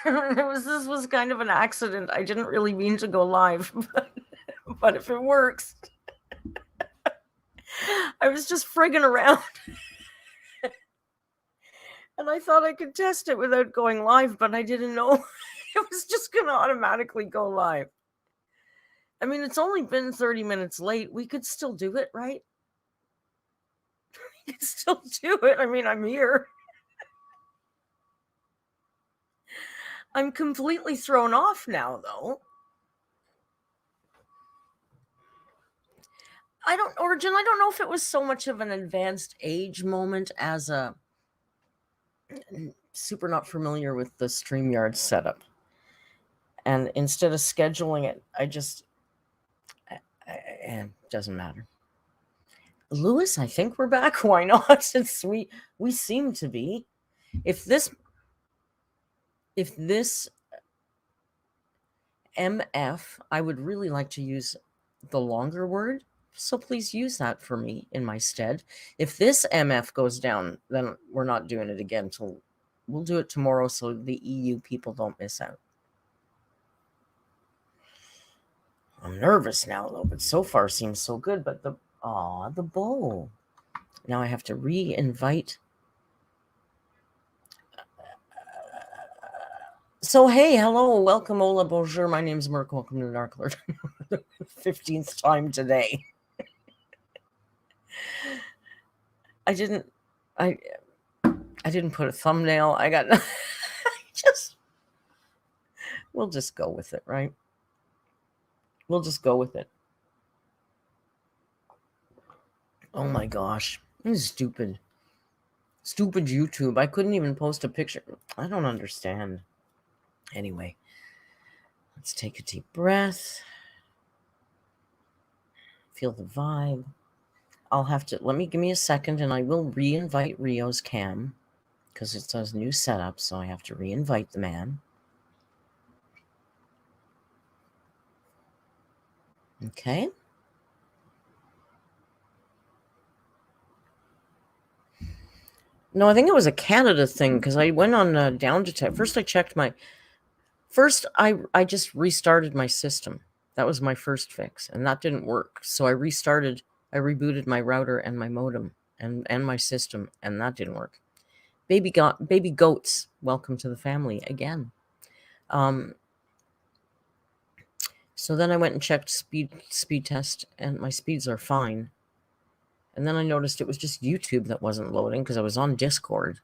This was kind of an accident. I didn't really mean to go live, but if it works, I was just frigging around. And I thought I could test it without going live, but I didn't know it was just going to automatically go live. I mean, it's only been 30 minutes late. We could still do it, right? We could still do it. I mean, I'm here. I'm completely thrown off now, though. Origin, I don't know if it was so much of an advanced age moment as a super not familiar with the StreamYard setup. And instead of scheduling it, it doesn't matter. Lewis, I think we're back. Why not? Since we seem to be. If this MF, I would really like to use the longer word, so please use that for me in my stead. If this MF goes down, then we're not doing it again till we'll do it tomorrow so the EU people don't miss out. I'm nervous now though, but so far seems so good. But the bowl. Now I have to re-invite. So, hey, hello, welcome, hola, bonjour. My name's Merc. Welcome to Dark Lord. 15th time today. I didn't put a thumbnail. We'll just go with it, right? We'll just go with it. Oh my gosh. This is stupid. Stupid YouTube. I couldn't even post a picture. I don't understand. Anyway, let's take a deep breath. Feel the vibe. I'll have to, give me a second and I will re-invite Rio's cam because it's a new setup, so I have to re-invite the man. Okay. No, I think it was a Canada thing because I went on down detect. First, I checked I just restarted my system. That was my first fix, and that didn't work. So I rebooted my router and my modem and my system, and that didn't work. Baby goats, welcome to the family again. So then I went and checked speed test, and my speeds are fine. And then I noticed it was just YouTube that wasn't loading because I was on Discord.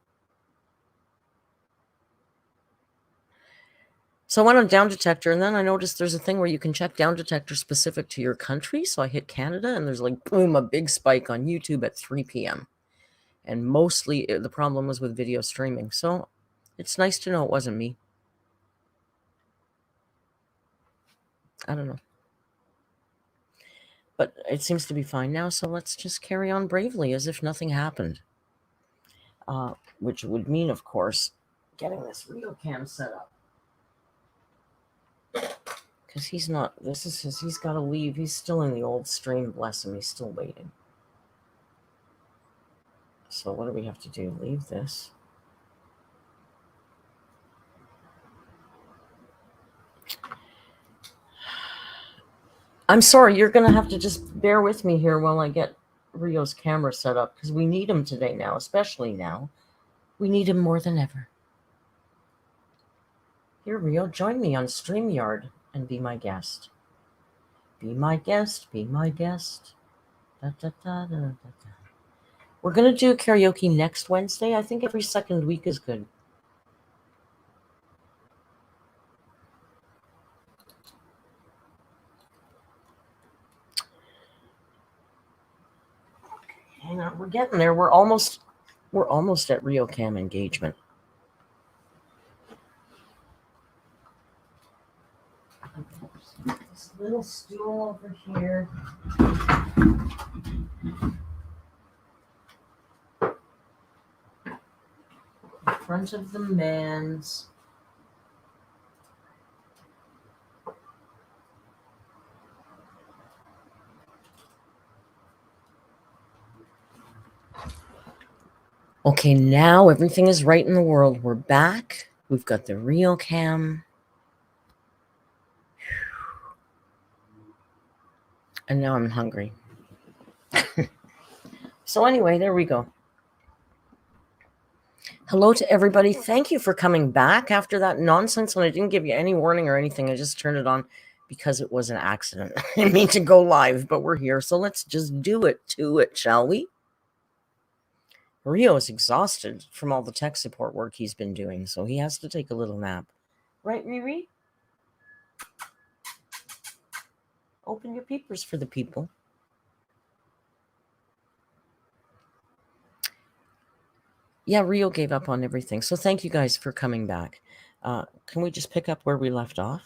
So I went on Down Detector, and then I noticed there's a thing where you can check Down Detector specific to your country. So I hit Canada, and there's like, boom, a big spike on YouTube at 3 p.m. And mostly the problem was with video streaming. So it's nice to know it wasn't me. I don't know. But it seems to be fine now, so let's just carry on bravely as if nothing happened. Which would mean, of course, getting this Rio cam set up. Because he's not, he's got to leave. He's still in the old stream, bless him. He's still waiting. So what do we have to do? Leave this. I'm sorry, you're going to have to just bear with me here while I get Rio's camera set up, because we need him today now, especially now. We need him more than ever. Here, Rio, join me on StreamYard and be my guest. Be my guest, be my guest. Da, da, da, da, da, da. We're going to do karaoke next Wednesday. I think every second week is good. Hang on, we're getting there. We're almost at Rio Cam engagement. This little stool over here. In front of the man's. Okay, now everything is right in the world. We're back. We've got the real cam. And now I'm hungry. So anyway, there we go. Hello to everybody. Thank you for coming back after that nonsense when I didn't give you any warning or anything. I just turned it on because it was an accident. I didn't mean to go live, but we're here. So let's just do it to it, shall we? Rio is exhausted from all the tech support work he's been doing, so he has to take a little nap. Right, Riri? Open your peepers for the people. Yeah, Rio gave up on everything. So thank you guys for coming back. Can we just pick up where we left off?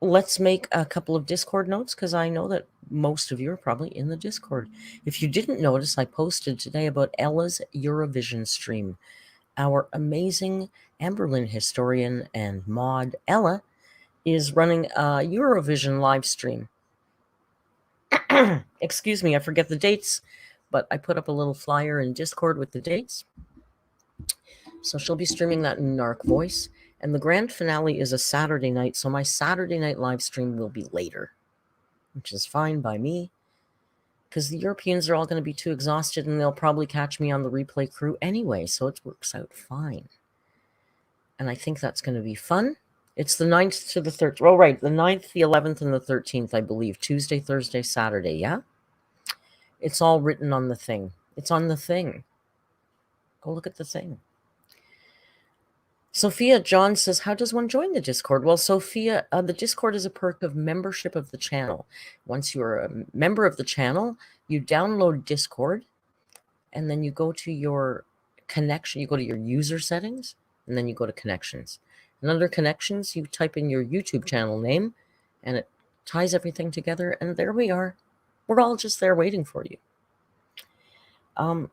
Let's make a couple of Discord notes because I know that most of you are probably in the Discord. If you didn't notice, I posted today about Ella's Eurovision stream. Our amazing Amberlynn historian and mod, Ella, is running a Eurovision live stream. Excuse me, I forget the dates, but I put up a little flyer in Discord with the dates. So she'll be streaming that in Narc voice. And the grand finale is a Saturday night, so my Saturday night live stream will be later, which is fine by me, because the Europeans are all going to be too exhausted, and they'll probably catch me on the replay crew anyway, so it works out fine. And I think that's going to be fun. It's the 9th to the 13th. Oh, right, the 9th, the 11th, and the 13th, I believe. Tuesday, Thursday, Saturday, yeah? It's all written on the thing. It's on the thing. Go look at the thing. Sophia John says, how does one join the Discord? Well, Sophia, the Discord is a perk of membership of the channel. Once you're a member of the channel, you download Discord, and then you go to your connection. You go to your user settings, and then you go to connections. And under connections, you type in your YouTube channel name, and it ties everything together, and there we are. We're all just there waiting for you. I'm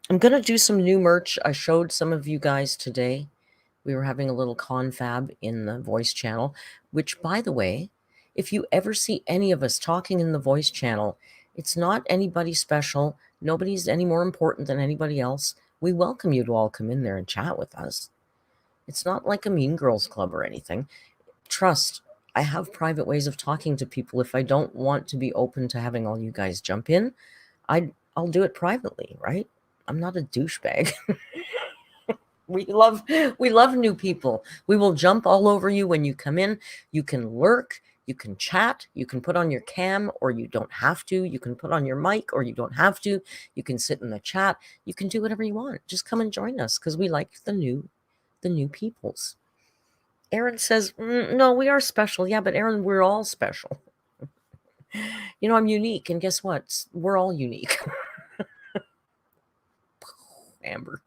going to do some new merch. I showed some of you guys today. We were having a little confab in the voice channel, which, by the way, if you ever see any of us talking in the voice channel, it's not anybody special. Nobody's any more important than anybody else. We welcome you to all come in there and chat with us. It's not like a Mean Girls Club or anything. Trust, I have private ways of talking to people. If I don't want to be open to having all you guys jump in, I'll do it privately, right? I'm not a douchebag. We love new people. We will jump all over you when you come in. You can lurk, you can chat, you can put on your cam, or you don't have to. You can put on your mic, or you don't have to. You can sit in the chat. You can do whatever you want. Just come and join us because we like the new peoples. Aaron says, no, we are special. Yeah, but Aaron, we're all special. You know, I'm unique, and guess what? We're all unique. Amber.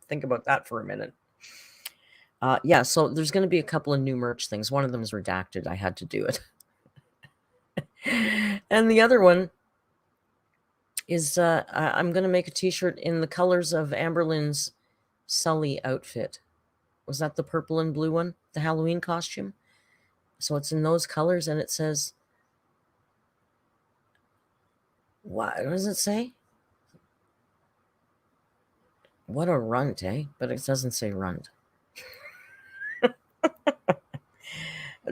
Think about that for a minute. Yeah, so there's going to be a couple of new merch things. One of them is redacted. I had to do it. And the other one is I'm going to make a t-shirt in the colors of Amberlynn's Sully outfit. Was that the purple and blue one? The Halloween costume? So it's in those colors, and it says... What does it say? What a runt, eh? But it doesn't say runt.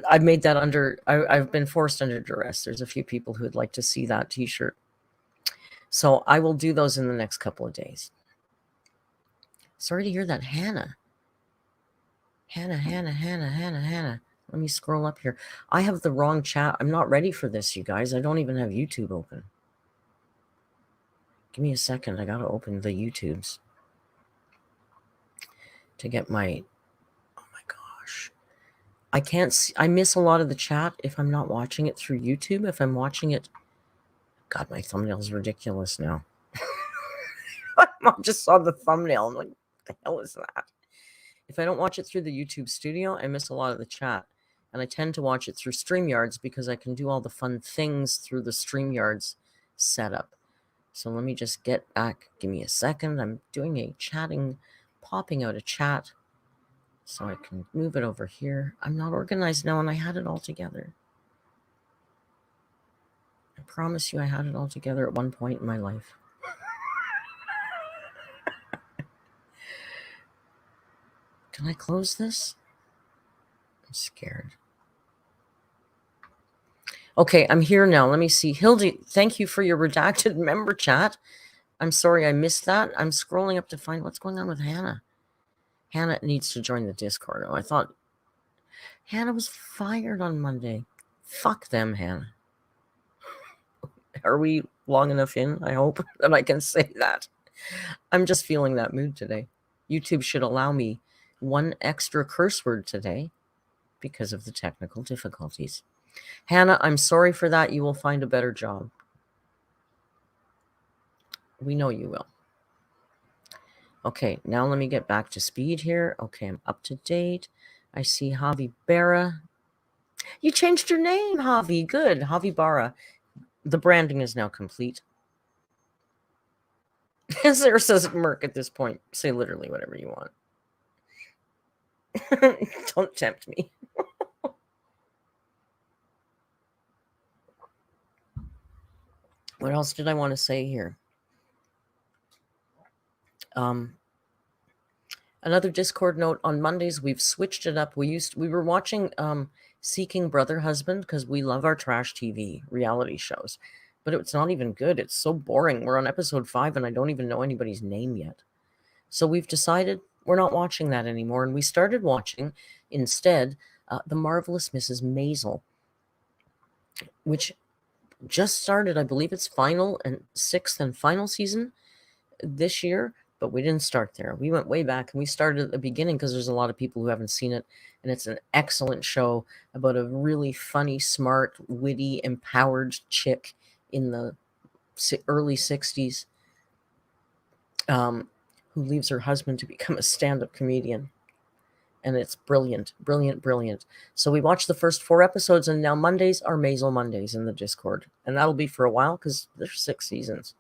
I've made that under... I've been forced under duress. There's a few people who would like to see that t-shirt. So I will do those in the next couple of days. Sorry to hear that, Hannah. Hannah. Let me scroll up here. I have the wrong chat. I'm not ready for this, you guys. I don't even have YouTube open. Give me a second. I got to open the YouTubes to get my... Oh my gosh. I can't see... I miss a lot of the chat if I'm not watching it through YouTube. If I'm watching it... God, my thumbnail is ridiculous now. I just saw the thumbnail. I'm like, what the hell is that? If I don't watch it through the YouTube studio, I miss a lot of the chat. And I tend to watch it through StreamYards because I can do all the fun things through the StreamYards setup. So let me just get back. Give me a second. I'm doing a chatting, popping out a chat so I can move it over here. I'm not organized now, and I had it all together. I promise you I had it all together at one point in my life. Can I close this? I'm scared. Okay, I'm here now. Let me see. Hildy, thank you for your redacted member chat. I'm sorry I missed that. I'm scrolling up to find what's going on with Hannah. Hannah needs to join the Discord. Oh, I thought Hannah was fired on Monday. Fuck them, Hannah. Are we long enough in? I hope that I can say that. I'm just feeling that mood today. YouTube should allow me one extra curse word today because of the technical difficulties. Hannah, I'm sorry for that. You will find a better job. We know you will. Okay, now let me get back to speed here. Okay, I'm up to date. I see Javi Barra. You changed your name, Javi. Good. Javi Barra. The branding is now complete. Sarah says Merc at this point. Say literally whatever you want. Don't tempt me. What else did I want to say here? Another Discord note, on Mondays we've switched it up. We were watching Seeking Brother Husband because we love our trash TV reality shows, but it's not even good. It's so boring. We're on episode 5 and I don't even know anybody's name yet. So we've decided we're not watching that anymore, and we started watching instead The Marvelous Mrs. Maisel, which just started. I believe it's sixth and final season this year, but we didn't start there. We went way back and we started at the beginning because there's a lot of people who haven't seen it, and it's an excellent show about a really funny, smart, witty, empowered chick in the early 60s who leaves her husband to become a stand-up comedian. And it's brilliant, brilliant, brilliant. So we watched the first 4 episodes, and now Mondays are Maisel Mondays in the Discord. And that'll be for a while because there's 6 seasons.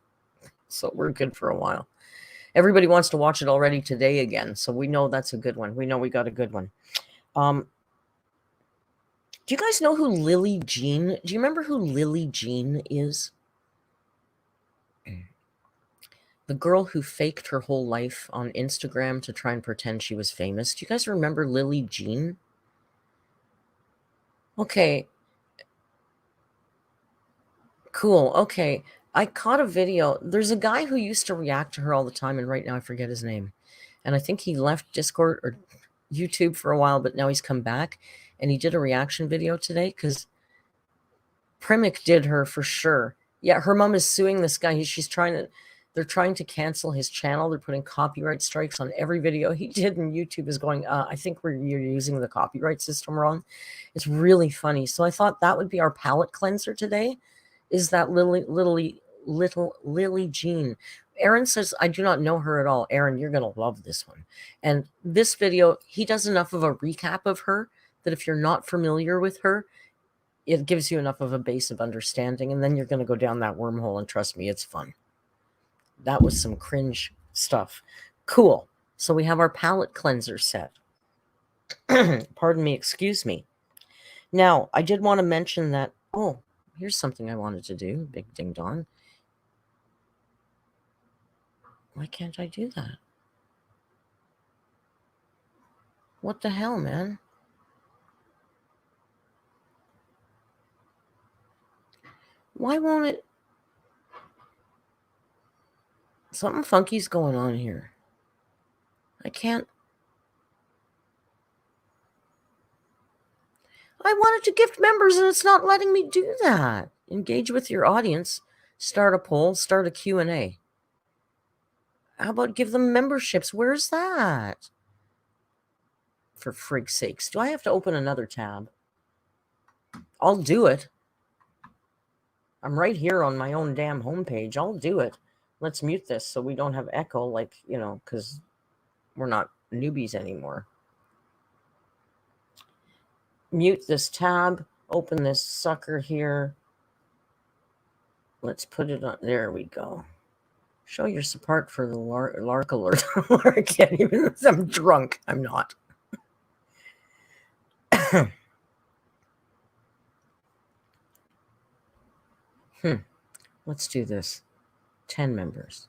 So we're good for a while. Everybody wants to watch it already today again. So we know that's a good one. We know we got a good one. Do you guys know who LillyJean? Do you remember who LillyJean is? The girl who faked her whole life on Instagram to try and pretend she was famous. Do you guys remember LillyJean? Okay. Cool. Okay. I caught a video. There's a guy who used to react to her all the time, and right now I forget his name. And I think he left Discord or YouTube for a while, but now he's come back. And he did a reaction video today because Primic did her for sure. Yeah, her mom is suing this guy. They're trying to cancel his channel. They're putting copyright strikes on every video he did, and YouTube is going, I think you're using the copyright system wrong. It's really funny. So I thought that would be our palate cleanser today, is that LillyJean. Aaron says, I do not know her at all. Aaron, you're going to love this one. And this video, he does enough of a recap of her that if you're not familiar with her, it gives you enough of a base of understanding, and then you're going to go down that wormhole, and trust me, it's fun. That was some cringe stuff. Cool. So we have our palate cleanser set. Pardon me, excuse me. Now, I did want to mention that, oh, here's something I wanted to do, big ding dong. Why can't I do that? What the hell, man? Why won't it? Something funky's going on here. I can't. I wanted to gift members and it's not letting me do that. Engage with your audience. Start a poll. Start a Q&A. How about give them memberships? Where's that? For frig's sakes. Do I have to open another tab? I'll do it. I'm right here on my own damn homepage. I'll do it. Let's mute this so we don't have echo, like, because we're not newbies anymore. Mute this tab. Open this sucker here. Let's put it on. There we go. Show your support for the Lark Alert. I can't even. I'm drunk. I'm not. Let's do this. 10 members.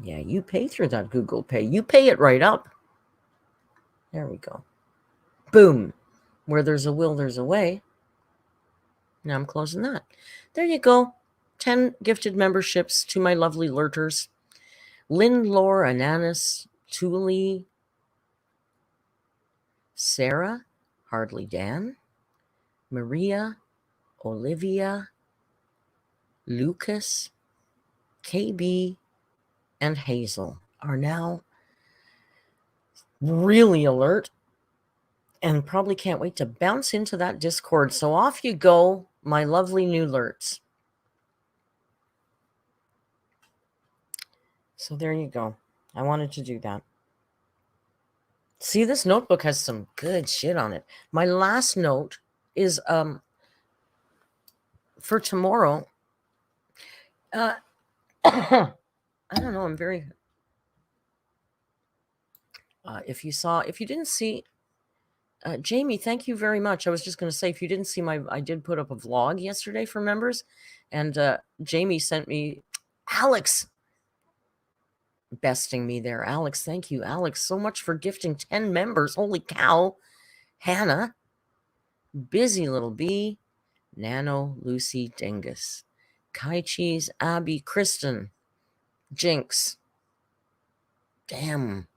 Yeah, you pay through that Google Pay. You pay it right up. There we go. Boom. Where there's a will, there's a way. Now I'm closing that. There you go. 10 gifted memberships to my lovely lurters. Lynn, Laura, Ananis, Thule, Sarah, Hardly Dan, Maria, Olivia, Lucas, KB, and Hazel are now really alert and probably can't wait to bounce into that Discord. So off you go, my lovely new alerts. So there you go. I wanted to do that. See, this notebook has some good shit on it. My last note is for tomorrow. I don't know. I'm very. If you didn't see, Jamie, thank you very much. I was just going to say, if you didn't see I did put up a vlog yesterday for members, and Jamie sent me, Alex, besting me there. Alex, thank you, Alex, so much for gifting 10 members. Holy cow. Hannah, Busy Little Bee, Nano, Lucy, Dingus, Kai Cheese, Abby, Kristen, Jinx. Damn.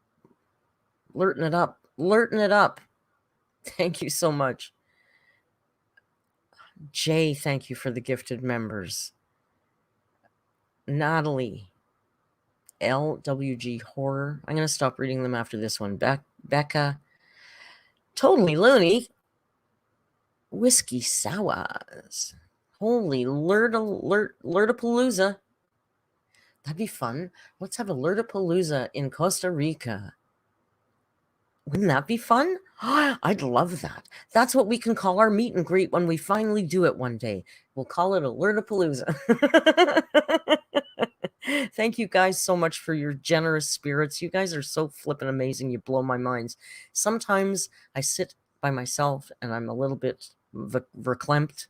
Lurting it up. Lurting it up. Thank you so much. Jay, thank you for the gifted members. Natalie, LWG Horror. I'm going to stop reading them after this one. Becca, Totally Loony, Whiskey Sours. Holy Lurtapalooza. That'd be fun. Let's have a Lurtapalooza in Costa Rica. Wouldn't that be fun? I'd love that. That's what we can call our meet and greet when we finally do it one day. We'll call it a Lurtapalooza. Thank you guys so much for your generous spirits. You guys are so flippin' amazing. You blow my minds. Sometimes I sit by myself and I'm a little bit verklempt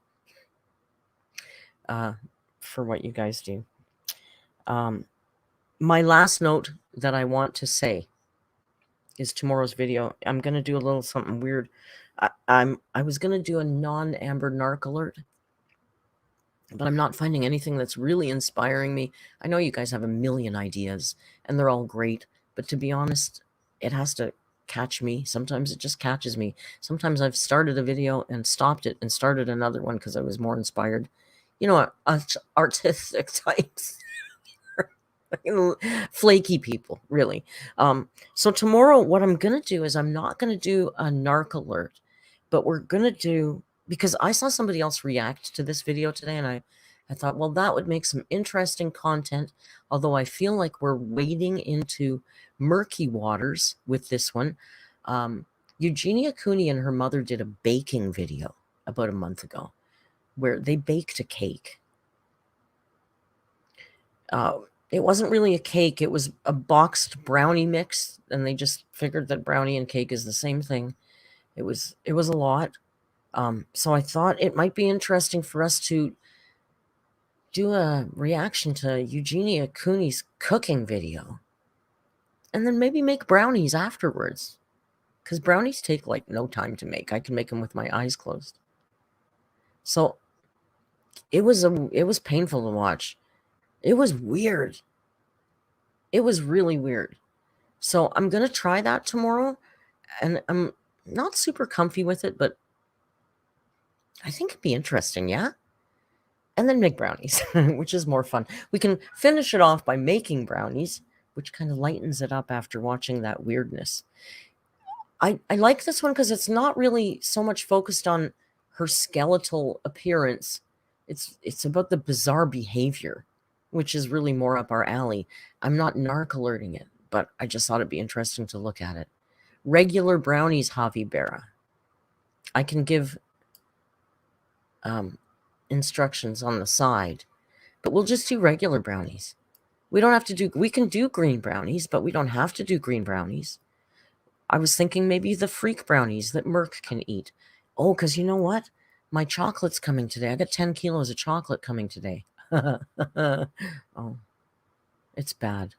for what you guys do. My last note that I want to say is tomorrow's video. I'm going to do a little something weird. I was going to do a non-Amber narc alert, but I'm not finding anything that's really inspiring me. I know you guys have a million ideas, and they're all great, but to be honest, it has to catch me. Sometimes it just catches me. Sometimes I've started a video and stopped it and started another one because I was more inspired. You know, artistic types. Flaky people, really. So tomorrow, what I'm going to do is I'm not going to do a narc alert, but we're going to do, because I saw somebody else react to this video today, and I thought, well, that would make some interesting content, although I feel like we're wading into murky waters with this one. Eugenia Cooney and her mother did a baking video about a month ago where they baked a cake. It wasn't really a cake. It was a boxed brownie mix, and they just figured that brownie and cake is the same thing. It was a lot. So I thought it might be interesting for us to do a reaction to Eugenia Cooney's cooking video, and then maybe make brownies afterwards, because brownies take like no time to make. I can make them with my eyes closed. So it was painful to watch. It was weird. It was really weird. So I'm going to try that tomorrow, and I'm not super comfy with it, but I think it'd be interesting, yeah? And then make brownies, which is more fun. We can finish it off by making brownies, which kind of lightens it up after watching that weirdness. I like this one because it's not really so much focused on her skeletal appearance. It's about the bizarre behavior, which is really more up our alley. I'm not narc alerting it, but I just thought it'd be interesting to look at it. Regular brownies, Javi Berra. I can give instructions on the side, but we'll just do regular brownies. We don't have to do, we can do green brownies, but we don't have to do green brownies. I was thinking maybe the freak brownies that Merc can eat. Oh, because you know what? My chocolate's coming today. I got 10 kilos of chocolate coming today. Oh, it's bad.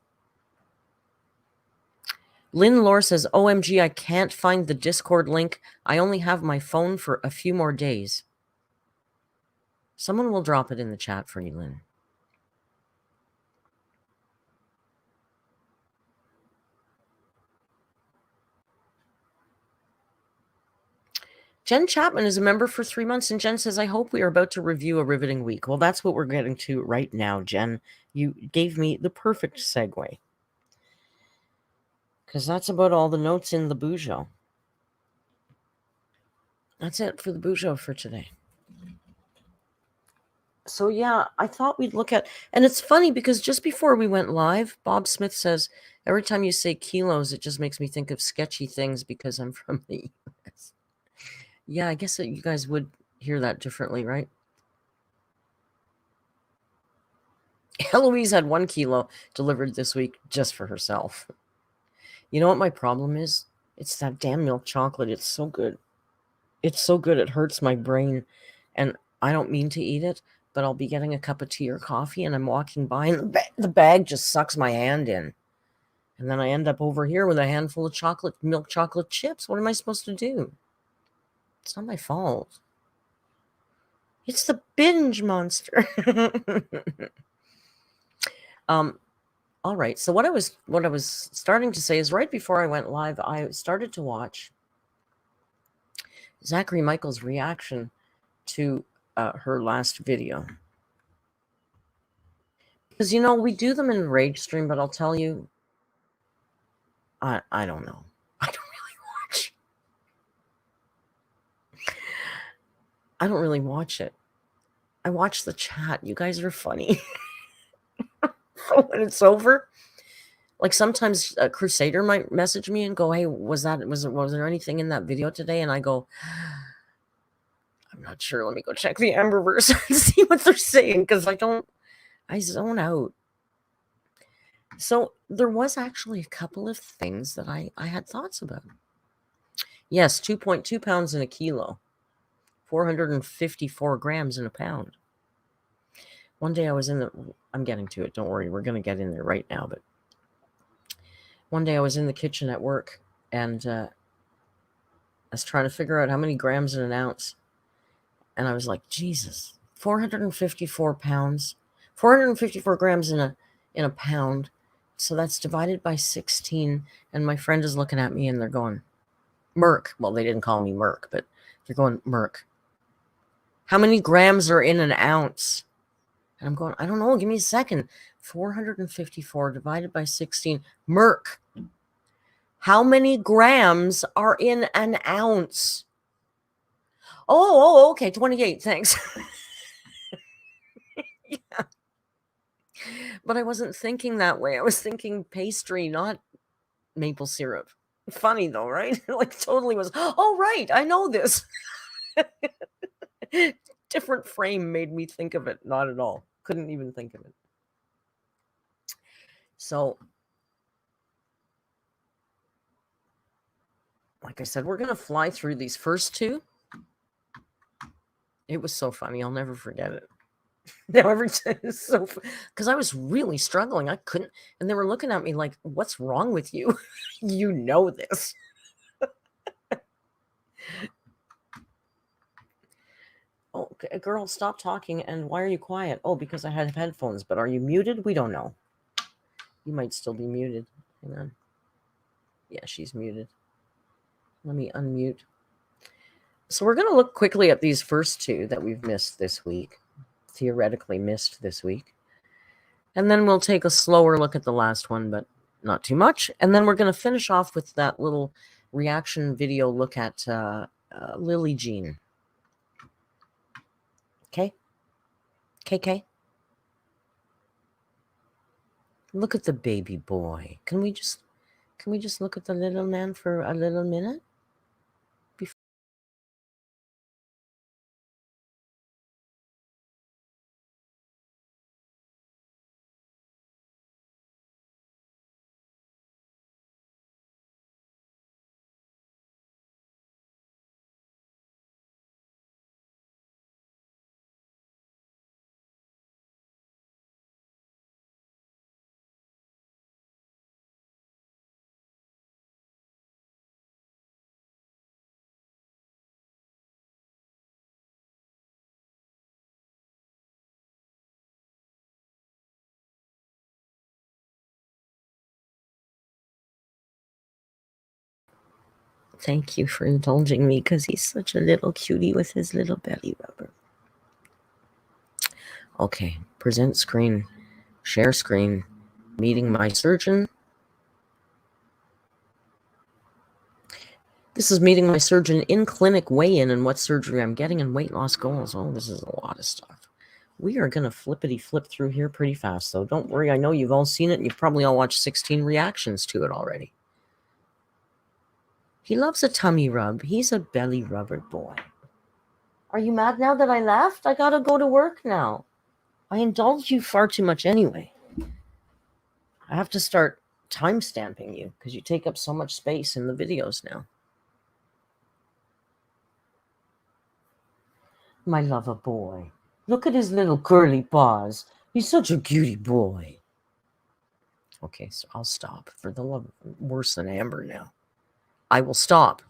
Lynn Lore says, OMG, I can't find the Discord link. I only have my phone for a few more days. Someone will drop it in the chat for you, Lynn. Jen Chapman is a member for 3 months, and Jen says, I hope we are about to review a riveting week. Well, that's what we're getting to right now, Jen. You gave me the perfect segue. Because that's about all the notes in the Bujo. That's it for the Bujo for today. So, yeah, I thought we'd look at... And it's funny because just before we went live, Bob Smith says, every time you say kilos, it just makes me think of sketchy things because I'm from the US. Yeah, I guess that you guys would hear that differently, right? Eloise had 1 kilo delivered this week just for herself. You know what my problem is? It's that damn milk chocolate. It's so good. It's so good it hurts my brain. And I don't mean to eat it, but I'll be getting a cup of tea or coffee and I'm walking by and the bag just sucks my hand in. And then I end up over here with a handful of milk chocolate chips. What am I supposed to do? It's not my fault. It's the binge monster. All right. So what I was starting to say is right before I went live, I started to watch Zachary Michael's reaction to her last video. Because, you know, we do them in Rage Stream, but I'll tell you, I don't know. I don't really watch. I don't really watch it. I watch the chat. You guys are funny. So when it's over, like sometimes a Crusader might message me and go, hey, was there anything in that video today? And I go, I'm not sure. Let me go check the Amberverse and see what they're saying because I zone out. So there was actually a couple of things that I had thoughts about. Yes, 2.2 pounds in a kilo, 454 grams in a pound. One day I was I'm getting to it. Don't worry. We're going to get in there right now. But one day I was in the kitchen at work and I was trying to figure out how many grams in an ounce. And I was like, Jesus, 454 pounds, 454 grams in a pound. So that's divided by 16. And my friend is looking at me and they're going, Merc. Well, they didn't call me Merc, but they're going, Merc. How many grams are in an ounce? And I'm going, I don't know. Give me a second. 454 divided by 16. Merc. How many grams are in an ounce? Oh, okay. 28. Thanks. Yeah. But I wasn't thinking that way. I was thinking pastry, not maple syrup. Funny though, right? Like totally was, oh, right. I know this. Different frame made me think of it. Not at all. Couldn't even think of it. So, like I said, we're going to fly through these first two. It was so funny. I'll never forget it. Now every time it's so because I was really struggling. I couldn't, and they were looking at me like, "What's wrong with you? You know this." Oh, girl, stop talking. And why are you quiet? Oh, because I had headphones. But are you muted? We don't know. You might still be muted. Hang on. Yeah, she's muted. Let me unmute. So we're going to look quickly at these first two that we've missed this week, theoretically missed this week. And then we'll take a slower look at the last one, but not too much. And then we're going to finish off with that little reaction video look at LillyJean. Okay? KK? Look at the baby boy. Can we just look at the little man for a little minute? Thank you for indulging me because he's such a little cutie with his little belly rubber. Okay, present screen, share screen, meeting my surgeon. This is meeting my surgeon in clinic weigh-in and what surgery I'm getting and weight loss goals. Oh, this is a lot of stuff. We are going to flip through here pretty fast, though. Don't worry. I know you've all seen it, and you've probably all watched 16 reactions to it already. He loves a tummy rub. He's a belly rubber boy. Are you mad now that I left? I got to go to work now. I indulge you far too much anyway. I have to start time stamping you because you take up so much space in the videos now. My lover boy. Look at his little curly paws. He's such a cutie boy. Okay, so I'll stop. For the love of worse than Amber now. I will stop.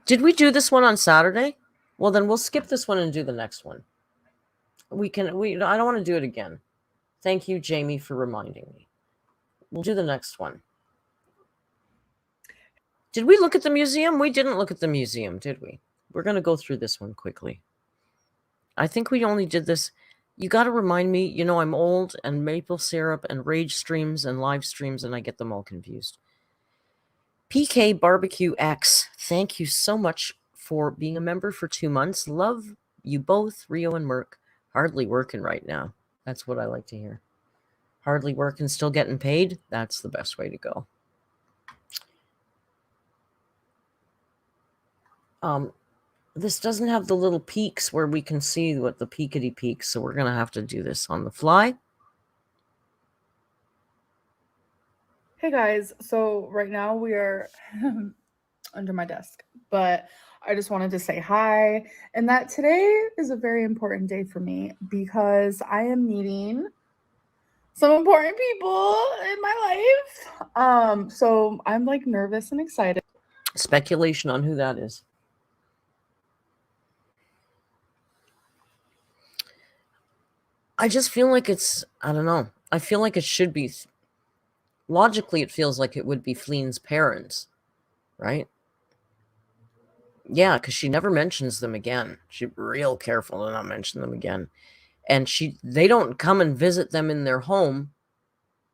Did we do this one on Saturday? Well, then we'll skip this one and do the next one. I don't want to do it again. Thank you, Jamie, for reminding me. We'll do the next one. Did we look at the museum? We didn't look at the museum, did we? We're going to go through this one quickly. I think we only did this. You got to remind me, you know, I'm old and maple syrup and rage streams and live streams, and I get them all confused. PK Barbecue X, thank you so much for being a member for 2 months. Love you both, Rio and Merc. Hardly working right now. That's what I like to hear. Hardly working, still getting paid. That's the best way to go. This doesn't have the little peaks where we can see what the peakity peaks, so we're going to have to do this on the fly. Hey guys, so right now we are under my desk, but I just wanted to say hi and that today is a very important day for me because I am meeting some important people in my life. So I'm like nervous and excited. Speculation on who that is. I just feel like it's, I don't know. I feel like it should be, logically, it feels like it would be Fleen's parents, right? Yeah, because she never mentions them again. She's real careful to not mention them again. And they don't come and visit them in their home.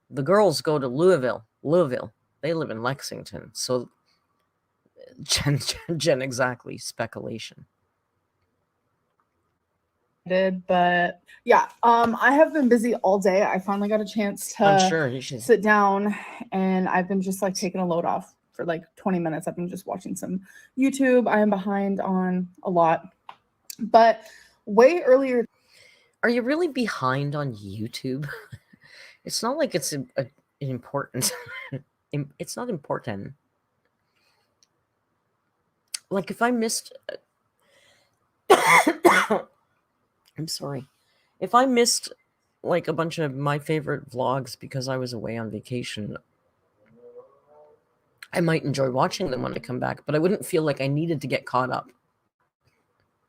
The girls go to Louisville. They live in Lexington. So, Jen, exactly, speculation. But yeah, I have been busy all day. I finally got a chance to sit down, and I've been just like taking a load off for like 20 minutes. I've been just watching some YouTube. I am behind on a lot, but way earlier. Are you really behind on YouTube? It's not like it's important. It's not important. Like if I missed... I'm sorry. If I missed like a bunch of my favorite vlogs because I was away on vacation, I might enjoy watching them when I come back, but I wouldn't feel like I needed to get caught up.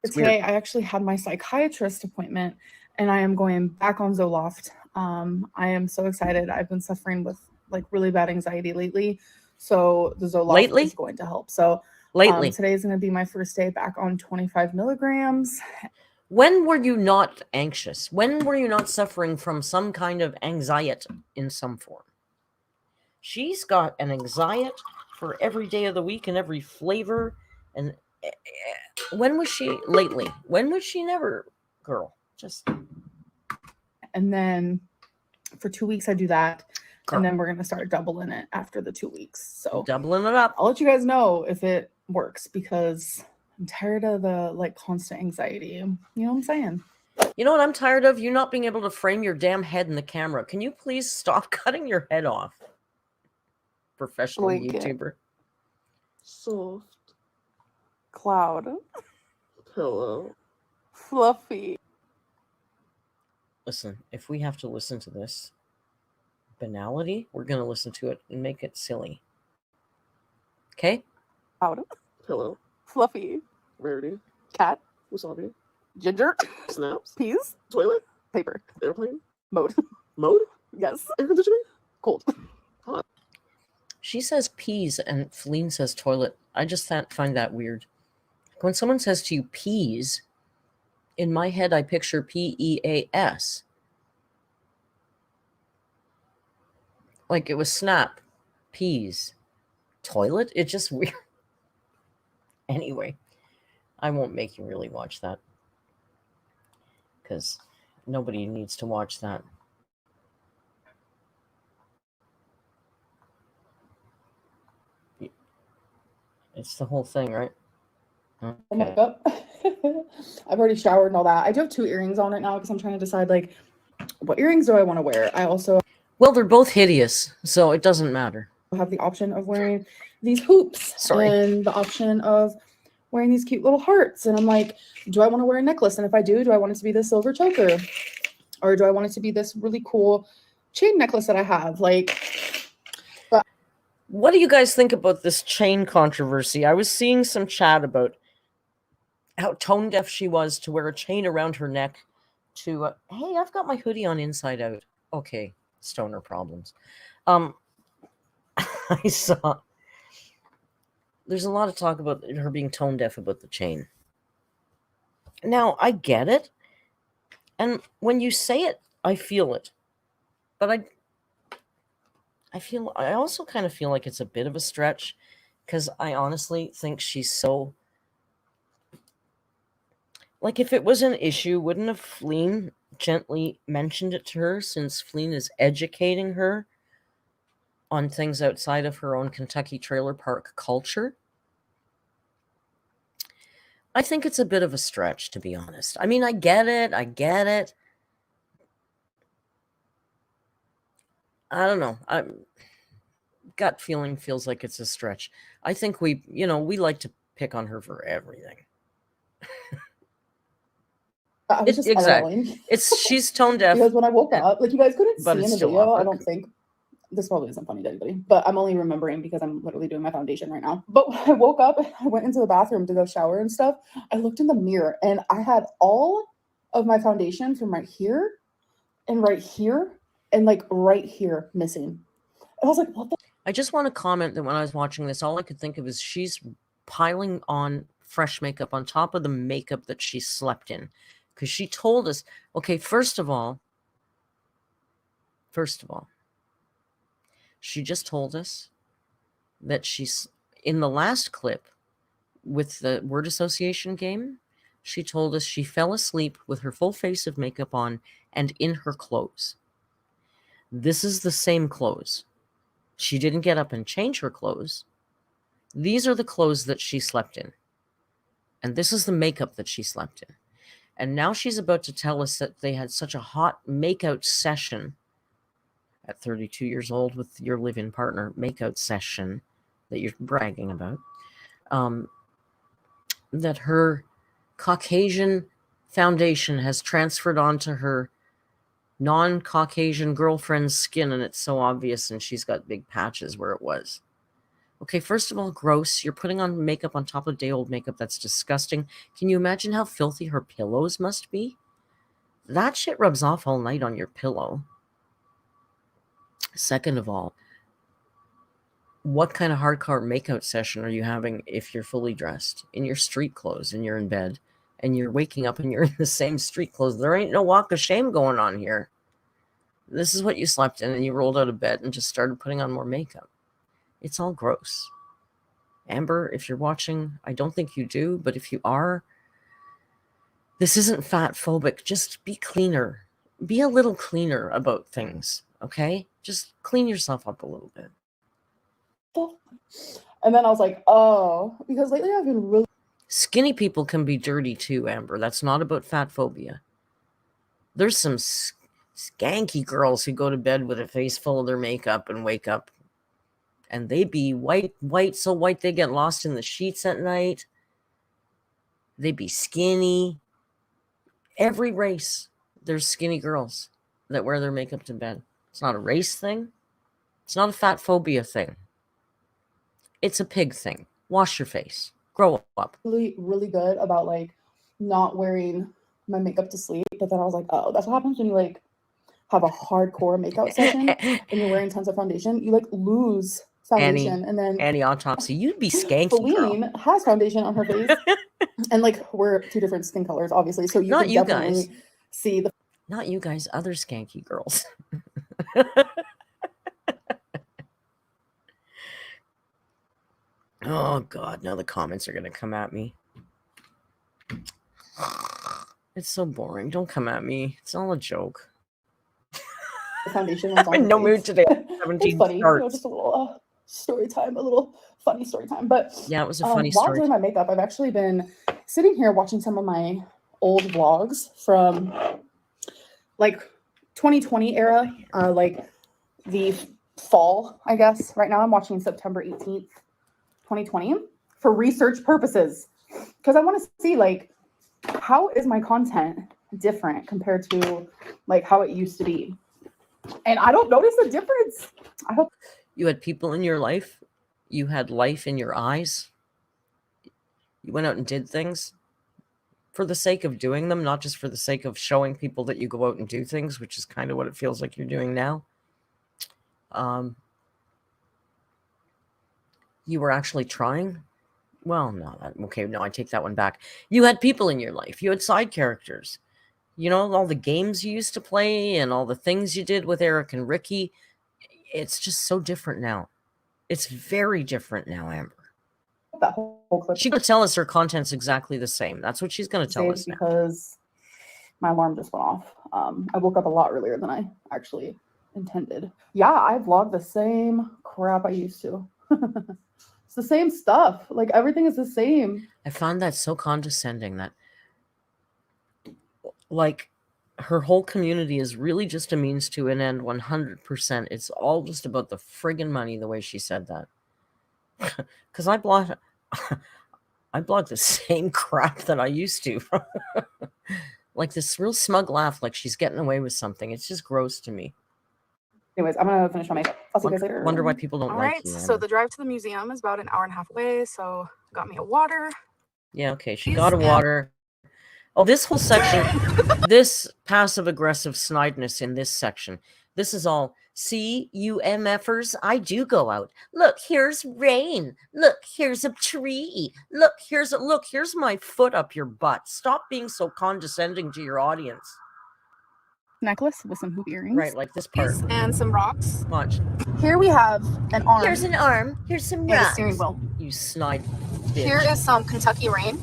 Today, I actually had my psychiatrist appointment, and I am going back on Zoloft. I am so excited. I've been suffering with like really bad anxiety lately, so the Zoloft is going to help. So today is going to be my first day back on 25 milligrams. When were you not anxious? When were you not suffering from some kind of anxiety in some form? She's got an anxiety for every day of the week and every flavor. And when was she lately? When was she never, girl? Just. And then for 2 weeks I do that. Girl. And then we're going to start doubling it after the 2 weeks. So doubling it up. I'll let you guys know if it works because I'm tired of the like constant anxiety. You know what I'm saying? You know what I'm tired of? You not being able to frame your damn head in the camera. Can you please stop cutting your head off? Professional YouTuber. Soft. Cloud. Pillow. Fluffy. Listen, if we have to listen to this banality, we're going to listen to it and make it silly. Okay? Cloud. Pillow. Fluffy. Rarity. Cat. Wasabi. Ginger. Snaps. Peas. Toilet. Paper. Airplane. Mode. Mode? Yes. Air conditioning. Cold. Hot. She says peas and Feline says toilet. I just find that weird. When someone says to you peas, in my head I picture Peas. Like it was snap, peas, toilet. It's just weird. Anyway, I won't make you really watch that because nobody needs to watch that. It's the whole thing, right? Okay. Makeup. I've already showered and all that. I do have 2 earrings on right now because I'm trying to decide like what earrings do I want to wear. I also they're both hideous, so it doesn't matter. Have the option of wearing these hoops and the option of wearing these cute little hearts. And I'm like, do I want to wear a necklace? And if I do I want it to be the silver choker? Or do I want it to be this really cool chain necklace that I have? But what do you guys think about this chain controversy? I was seeing some chat about how tone deaf she was to wear a chain around her neck to, hey, I've got my hoodie on inside out. Okay, stoner problems. I saw there's a lot of talk about her being tone deaf about the chain. Now, I get it. And when you say it, I feel it. But I also kind of feel like it's a bit of a stretch because I honestly think she's so, like, if it was an issue, wouldn't have Feline gently mentioned it to her, since Feline is educating her on things outside of her own Kentucky trailer park culture? I think it's a bit of a stretch, to be honest. I mean, I get it. I don't know. Gut feeling feels like it's a stretch. I think we like to pick on her for everything. I was just exactly. She's tone deaf. Because when I woke up, like you guys couldn't see in the video, I don't think. This probably isn't funny to anybody, but I'm only remembering because I'm literally doing my foundation right now. But when I woke up, I went into the bathroom to go shower and stuff. I looked in the mirror and I had all of my foundation from right here and right here and like right here missing. And I was like, what the? I just want to comment that when I was watching this, all I could think of is she's piling on fresh makeup on top of the makeup that she slept in. Because she told us, okay, first of all, she just told us that she's, in the last clip with the word association game, she told us she fell asleep with her full face of makeup on and in her clothes. This is the same clothes. She didn't get up and change her clothes. These are the clothes that she slept in. And this is the makeup that she slept in. And now she's about to tell us that they had such a hot makeout session at 32 years old with your live-in partner, makeout session that you're bragging about, that her Caucasian foundation has transferred onto her non-Caucasian girlfriend's skin, and it's so obvious, and she's got big patches where it was. Okay, first of all, gross. You're putting on makeup on top of day-old makeup. That's disgusting. Can you imagine how filthy her pillows must be? That shit rubs off all night on your pillow. Second of all, what kind of hardcore makeout session are you having if you're fully dressed in your street clothes and you're in bed and you're waking up and you're in the same street clothes? There ain't no walk of shame going on here. This is what you slept in, and you rolled out of bed and just started putting on more makeup. It's all gross. Amber, if you're watching, I don't think you do, but if you are, this isn't fat phobic. Just be cleaner. Be a little cleaner about things, okay? Just clean yourself up a little bit. And then I was like, oh, because lately I've been really... Skinny people can be dirty too, Amber. That's not about fat phobia. There's some skanky girls who go to bed with a face full of their makeup and wake up and they be white, so white they get lost in the sheets at night. They be skinny. Every race, there's skinny girls that wear their makeup to bed. It's not a race thing. It's not a fat phobia thing. It's a pig thing. Wash your face. Grow up. Really, really good about like not wearing my makeup to sleep. But then I was like, oh, that's what happens when you like have a hardcore makeout session and you're wearing tons of foundation. You like lose foundation, and then Annie Autopsy, you'd be skanky, Feline has foundation on her face, and like we're two different skin colors, obviously, so you Not can you definitely guys. see the. Not you guys, other skanky girls. Oh God, now the comments are gonna come at me. It's so boring. Don't come at me. It's all a joke. Foundation I'm in no mood today. 17 It's funny, starts. just a little story time, a little funny story time. But yeah, it was a funny while story. doing my makeup, I've actually been sitting here watching some of my old vlogs from like 2020 era, like the fall, I guess. Right now I'm watching September 18th, 2020 for research purposes, because I want to see like how is my content different compared to like how it used to be. And I don't notice a difference. I hope you had people in your life. You had life in your eyes. You went out and did things for the sake of doing them, not just for the sake of showing people that you go out and do things, which is kind of what it feels like you're doing now. You were actually trying. Well, no, okay, no, I take that one back. You had people in your life. You had side characters. You know, all the games you used to play and all the things you did with Eric and Ricky. It's just so different now. It's very different now, Amber. that whole clip. She's going to tell us her content's exactly the same. That's what she's going to tell us now. Because my alarm just went off. I woke up a lot earlier than I actually intended. Yeah, I vlog the same crap I used to. It's the same stuff. Like everything is the same. I found that so condescending that like her whole community is really just a means to an end 100%. It's all just about the friggin' money, the way she said that. Because I blog the same crap that I used to. Like this real smug laugh, like she's getting away with something. It's just gross to me. Anyways, I'm gonna finish my makeup. I'll see you guys later. Wonder why people don't like you. So the drive to the museum is about an hour and a half away, so got me a water. Yeah, okay, she got a water. Oh, this whole section, this passive-aggressive snideness in this section, this is all, see, you MFers, I do go out. Look, here's rain. Look, here's a tree. Look, here's my foot up your butt. Stop being so condescending to your audience. Necklace with some hoop earrings. Right, like this part. And some rocks. Watch. Here we have an arm. Here's an arm. Here's some rocks. And a steering wheel. You snide bitch. Here is some Kentucky rain.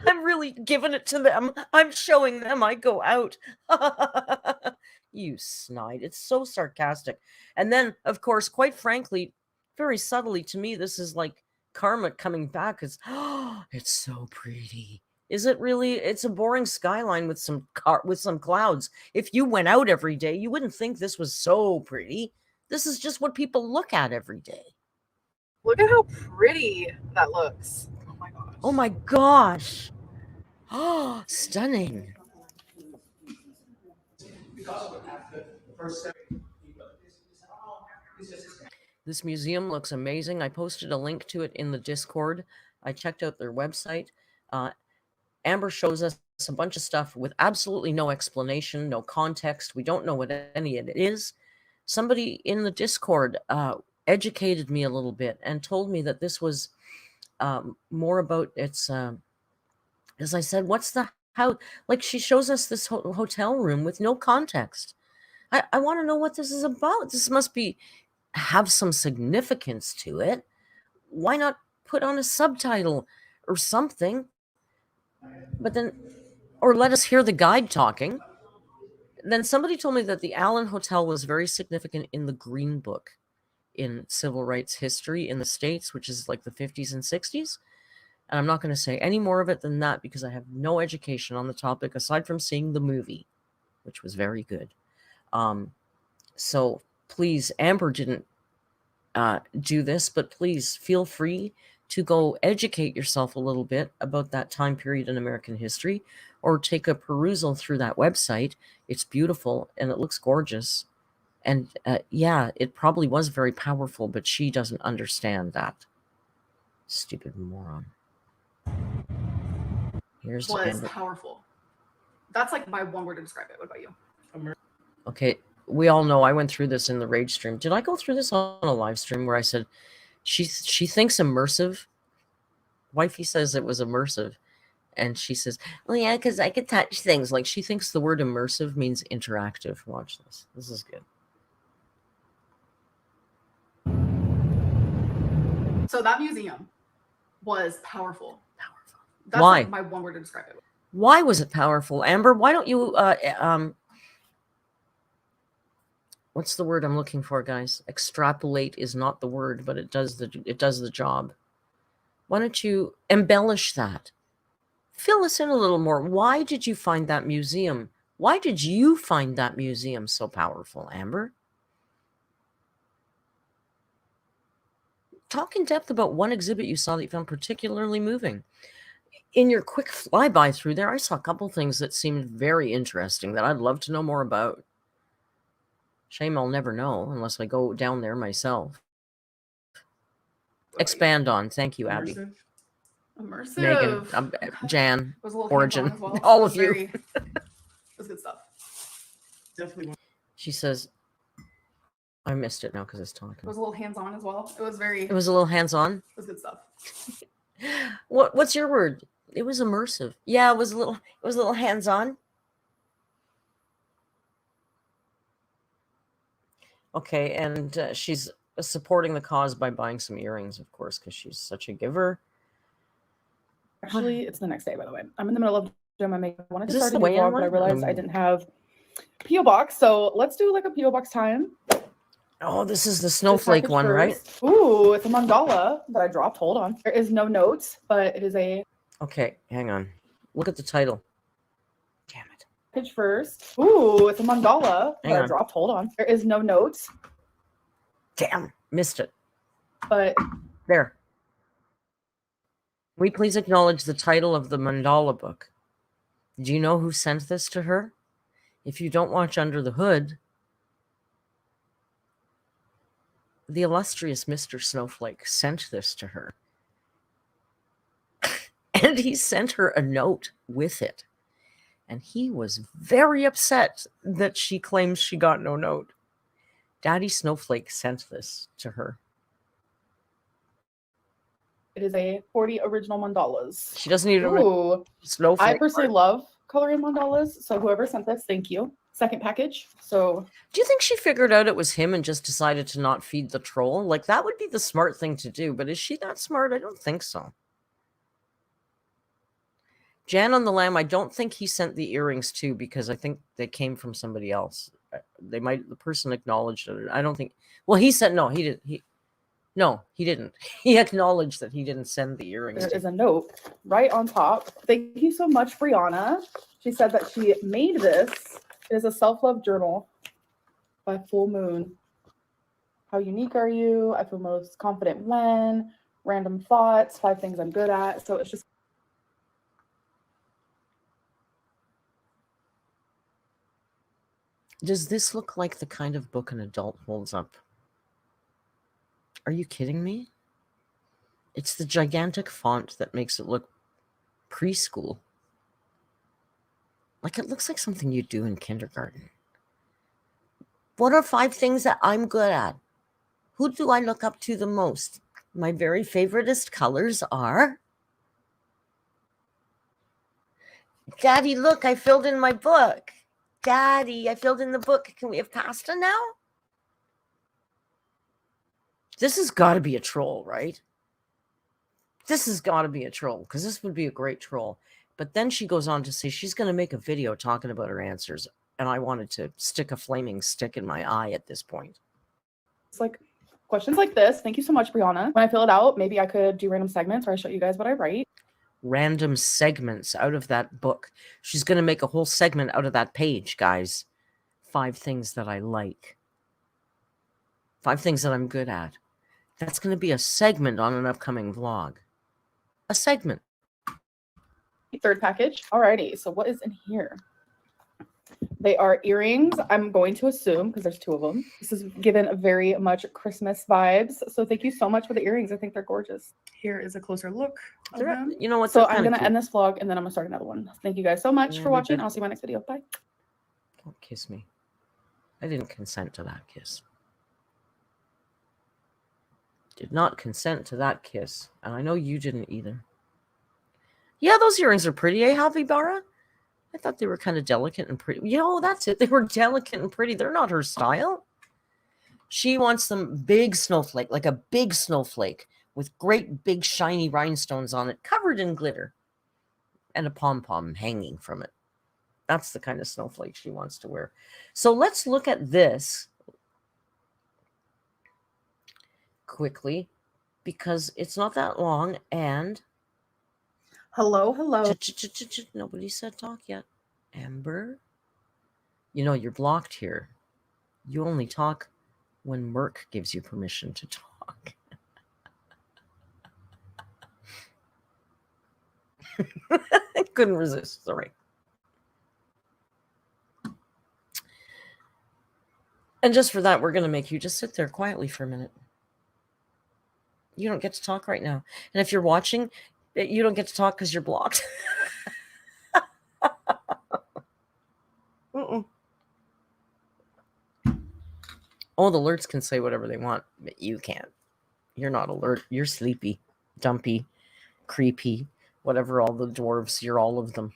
I'm really giving it to them. I'm showing them I go out. You snide. It's so sarcastic. And then, of course, quite frankly, very subtly to me, this is like karma coming back. It's so pretty. Is it really? It's a boring skyline with some clouds. If you went out every day, you wouldn't think this was so pretty. This is just what people look at every day. Look at how pretty that looks. Oh my gosh. Oh my gosh. Oh, stunning. This museum looks amazing. I posted a link to it in the Discord. I checked out their website. Amber shows us a bunch of stuff with absolutely no explanation, no context. We don't know what any of it is. Somebody in the Discord educated me a little bit and told me that this was more about its, as I said, how, like she shows us this hotel room with no context. I want to know what this is about. This must have some significance to it. Why not put on a subtitle or something? But then, or let us hear the guide talking. Then somebody told me that the Allen Hotel was very significant in the Green Book in civil rights history in the States, which is like the 50s and 60s. And I'm not going to say any more of it than that because I have no education on the topic aside from seeing the movie, which was very good. So please, Amber didn't do this, but please feel free to go educate yourself a little bit about that time period in American history or take a perusal through that website. It's beautiful and it looks gorgeous. And yeah, it probably was very powerful, but she doesn't understand that. Stupid moron. Here's Amber. Powerful. That's like my one word to describe it. What about you? Okay, we all know I went through this in the rage stream. Did I go through this on a live stream where I said she thinks immersive? Wifey says it was immersive. And she says, well, yeah, because I could touch things. Like, she thinks the word immersive means interactive. Watch this. This is good. So that museum was powerful. Powerful. That's Why? like my one word to describe it. Why was it powerful? Amber, why don't you, what's the word I'm looking for, guys? Extrapolate is not the word, but it does the job. Why don't you embellish that? Fill us in a little more. Why did you find that museum? Why did you find that museum so powerful, Amber? Talk in depth about one exhibit you saw that you found particularly moving. In your quick flyby through there, I saw a couple things that seemed very interesting that I'd love to know more about. Shame I'll never know unless I go down there myself. Expand on. Thank you, Abby. Immersive. Megan, Jan, was a little Origin, well. all of you. It was good stuff. Definitely. She says, I missed it now because it's talking. It was a little hands-on as well. It was very. It was a little hands-on. It was good stuff. What's your word? It was immersive. Yeah, it was a little hands-on. Okay, and she's supporting the cause by buying some earrings, of course, because she's such a giver. Actually, it's the next day, by the way. I'm in the middle of doing my makeup. I wanted to Is this start a the new way-in vlog, but I one? realized I didn't have P.O. Box, so let's do like a P.O. Box time. Oh, this is the snowflake one, right? Ooh, it's a mandala that I dropped. Hold on. There is no notes, but it is a... Okay, hang on. Look at the title. Damn it. Package first. Ooh, it's a mandala Hang that I on. dropped. Hold on. There is no notes, Damn, missed it. but... There. Will you please acknowledge the title of the mandala book? Do you know who sent this to her? If you don't watch Under the Hood, the illustrious Mr. Snowflake sent this to her. And he sent her a note with it. And he was very upset that she claims she got no note. Daddy Snowflake sent this to her. It is a 40 original mandalas. She doesn't even Ooh, snowflake. I personally love coloring mandalas, so whoever sent this, thank you. Second package. So do you think she figured out it was him and just decided to not feed the troll? Like, that would be the smart thing to do, but is she that smart? I don't think so. Jan on the Lamb, I don't think he sent the earrings too, because I think they came from somebody else. The person acknowledged it. I don't think, well, he said, no, he didn't. No, he didn't. He acknowledged that he didn't send the earrings. there is a note right on top. Thank you so much, Brianna. She said that she made this. It is a self-love journal by Full Moon. How unique are you? I feel most confident when. Random thoughts. 5 things I'm good at. So it's just. Does this look like the kind of book an adult holds up? Are you kidding me? It's the gigantic font that makes it look preschool. Like, it looks like something you do in kindergarten. What are 5 things that I'm good at? Who do I look up to the most? My very favoriteest colors are... Daddy, look, I filled in my book. Daddy, I filled in the book. Can we have pasta now? This has got to be a troll, right? This has got to be a troll, because this would be a great troll. But then she goes on to say she's going to make a video talking about her answers. And I wanted to stick a flaming stick in my eye at this point. It's like questions like this. Thank you so much, Brianna. When I fill it out, maybe I could do random segments where I show you guys what I write. Random segments out of that book. She's going to make a whole segment out of that page, guys. 5 things that I like. 5 things that I'm good at. That's going to be a segment on an upcoming vlog. A segment. 3rd package. Alrighty. So what is in here? They are earrings. I'm going to assume because there's 2 of them. This is given very much Christmas vibes. So thank you so much for the earrings. I think they're gorgeous. Here is a closer look of them. You know what? So I'm going to end this vlog and then I'm going to start another one. Thank you guys so much for watching. Good. I'll see you in my next video. Bye. Don't kiss me. I didn't consent to that kiss. Did not consent to that kiss. And I know you didn't either. Yeah, those earrings are pretty, eh, Havibara? I thought they were kind of delicate and pretty. You know, that's it. They were delicate and pretty. They're not her style. She wants them big snowflake, like a big snowflake with great big shiny rhinestones on it, covered in glitter, and a pom-pom hanging from it. That's the kind of snowflake she wants to wear. So let's look at this quickly because it's not that long. And hello. Nobody said talk yet. Amber, you know, you're blocked here. You only talk when Merc gives you permission to talk. I couldn't resist. Sorry. And just for that, we're going to make you just sit there quietly for a minute. You don't get to talk right now. And if you're watching, you don't get to talk because you're blocked. Oh, the alerts can say whatever they want, but you can't. You're not alert. You're sleepy, dumpy, creepy, whatever, all the dwarves. You're all of them.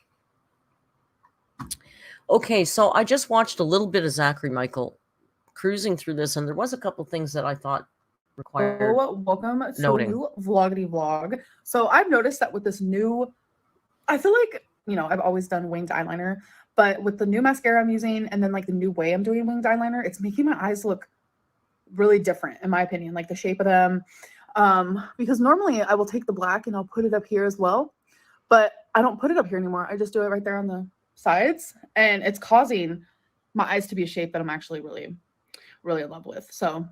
Okay, so I just watched a little bit of Zachary Michael cruising through this, and there was a couple things that I thought required welcome to noting. a new vloggity vlog. So I've noticed that with this new, I feel like, you know, I've always done winged eyeliner, but with the new mascara I'm using and then like the new way I'm doing winged eyeliner, it's making my eyes look really different, in my opinion, like the shape of them. Because normally I will take the black and I'll put it up here as well, but I don't put it up here anymore. I just do it right there on the sides, and it's causing my eyes to be a shape that I'm actually really, really in love with. So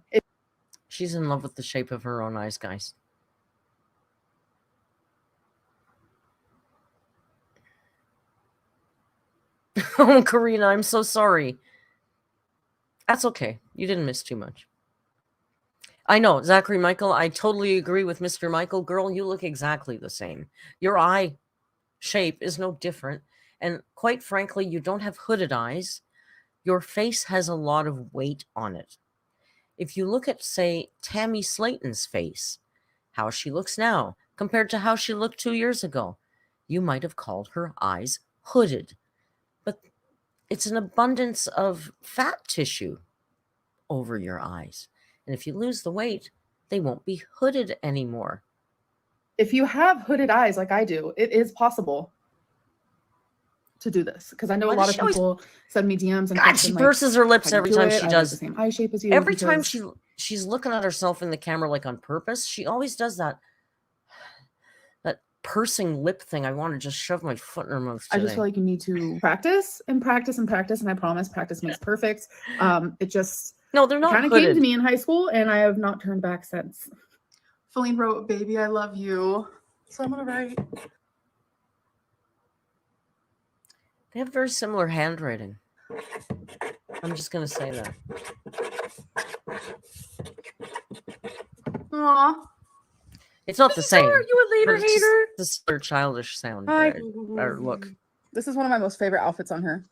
she's in love with the shape of her own eyes, guys. Oh, Karina, I'm so sorry. That's okay. You didn't miss too much. I know, Zachary Michael, I totally agree with Mr. Michael. Girl, you look exactly the same. Your eye shape is no different. And quite frankly, you don't have hooded eyes. Your face has a lot of weight on it. If you look at, say, Tammy Slayton's face, how she looks now compared to how she looked 2 years ago, you might have called her eyes hooded. But it's an abundance of fat tissue over your eyes. And if you lose the weight, they won't be hooded anymore. if you have hooded eyes like I do, it is possible to do this, because I know a lot of people send me DMs and God, she purses her lips every time she does. The same eye shape as you. Every time she's looking at herself in the camera, like on purpose, she always does that pursing lip thing. I want to just shove my foot in her mouth today. I just feel like you need to practice and practice and practice, and I promise practice makes perfect. It just they're not kind of came to me in high school, and I have not turned back since. Feline wrote, "Baby, I love you." So I'm gonna write. They have very similar handwriting. I'm just gonna say that. Aww. It's not the same. Are you a later hater? This is childish sound or look. This is one of my most favorite outfits on her.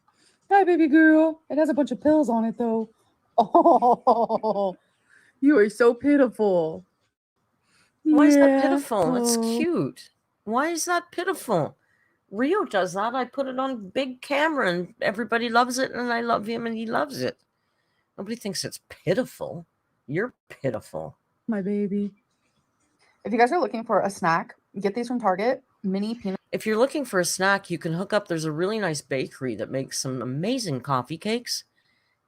Hi, baby girl. It has a bunch of pills on it, though. Oh, you are so pitiful. Why is that pitiful? It's cute. Why is that pitiful? Rio does that. I put it on big camera and everybody loves it, and I love him and he loves it. Nobody thinks it's pitiful. You're pitiful. My baby. If you guys are looking for a snack, get these from Target. Mini peanut. If you're looking for a snack, you can hook up. There's a really nice bakery that makes some amazing coffee cakes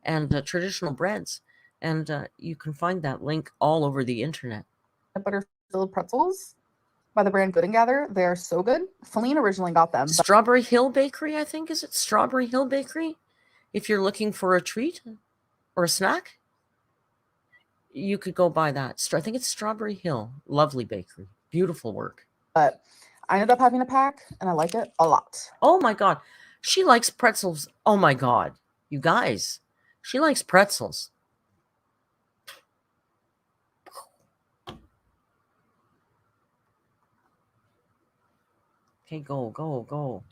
and traditional breads. And you can find that link all over the internet. Butter-filled pretzels by the brand Good and Gather. They are so good. Feline originally got them. Strawberry Hill Bakery, I think. Is it Strawberry Hill Bakery? If you're looking for a treat or a snack, you could go buy that. I think it's Strawberry Hill. Lovely bakery. Beautiful work. But I ended up having a pack, and I like it a lot. Oh, my God. She likes pretzels. Oh, my God. You guys, she likes pretzels. Okay, go.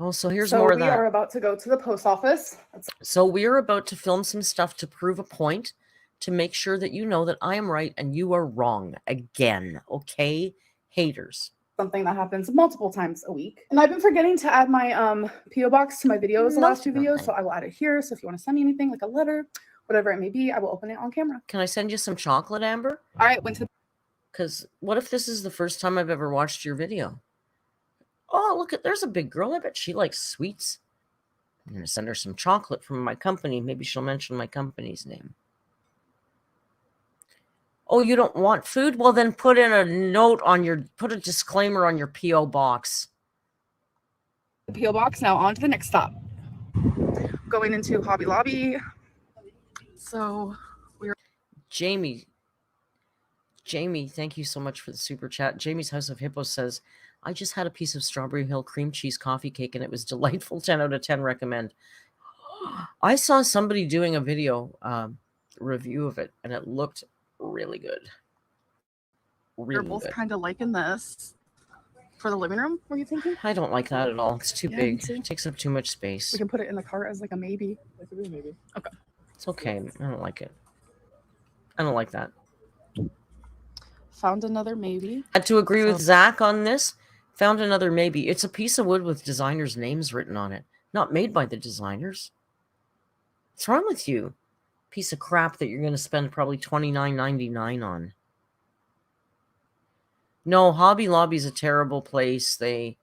Oh, so here's So more of we that. are about to go to the post office. So we're about to film some stuff to prove a point, to make sure that you know that I am right and you are wrong again. Okay, haters. Something that happens multiple times a week. And I've been forgetting to add my PO box to my videos, the last two videos. So I will add it here. So if you want to send me anything like a letter, whatever it may be, I will open it on camera. Can I send you some chocolate, Amber? All right, went to. Because what if this is the first time I've ever watched your video? Oh, look at, there's a big girl. I bet she likes sweets. I'm going to send her some chocolate from my company. Maybe she'll mention my company's name. Oh, you don't want food? Well, then put in a note on your, put a disclaimer on your P.O. box. The PO box. Now on to the next stop. Going into Hobby Lobby. So we're Jamie, thank you so much for the super chat. Jamie's House of Hippos says, I just had a piece of Strawberry Hill cream cheese coffee cake and it was delightful. 10 out of 10 recommend. I saw somebody doing a video review of it and it looked really good. We're both kind of liking this. For the living room, were you thinking? I don't like that at all. It's too big. Me It takes up too much space. We can put it in the cart as like a maybe. It could be a maybe. Okay. It's okay. I don't like it. I don't like that. Found another maybe. I had to agree with Zach on this. Found another maybe. It's a piece of wood with designers' names written on it. Not made by the designers. What's wrong with you? Piece of crap that you're going to spend probably $29.99 on. No, Hobby Lobby's a terrible place. They're